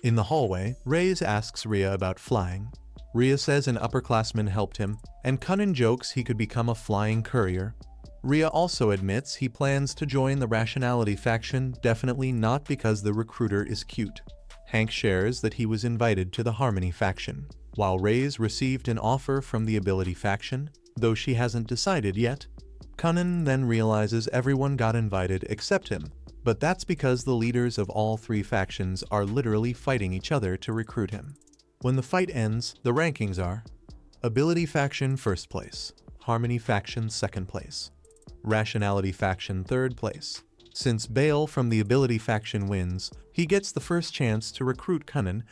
In the hallway, Reyes asks Rhea about flying. Rhea says an upperclassman helped him, and Kunin jokes he could become a flying courier. Rhea also admits he plans to join the Rationality faction, definitely not because the recruiter is cute. Hank shares that he was invited to the Harmony faction, while Reyes received an offer from the Ability faction, though she hasn't decided yet. Kunin then realizes everyone got invited except him, but that's because the leaders of all three factions are literally fighting each other to recruit him. When the fight ends, the rankings are: Ability faction 1st place, Harmony faction 2nd place, Rationality faction 3rd place. Since Bale from the Ability faction wins, he gets the first chance to recruit Kunin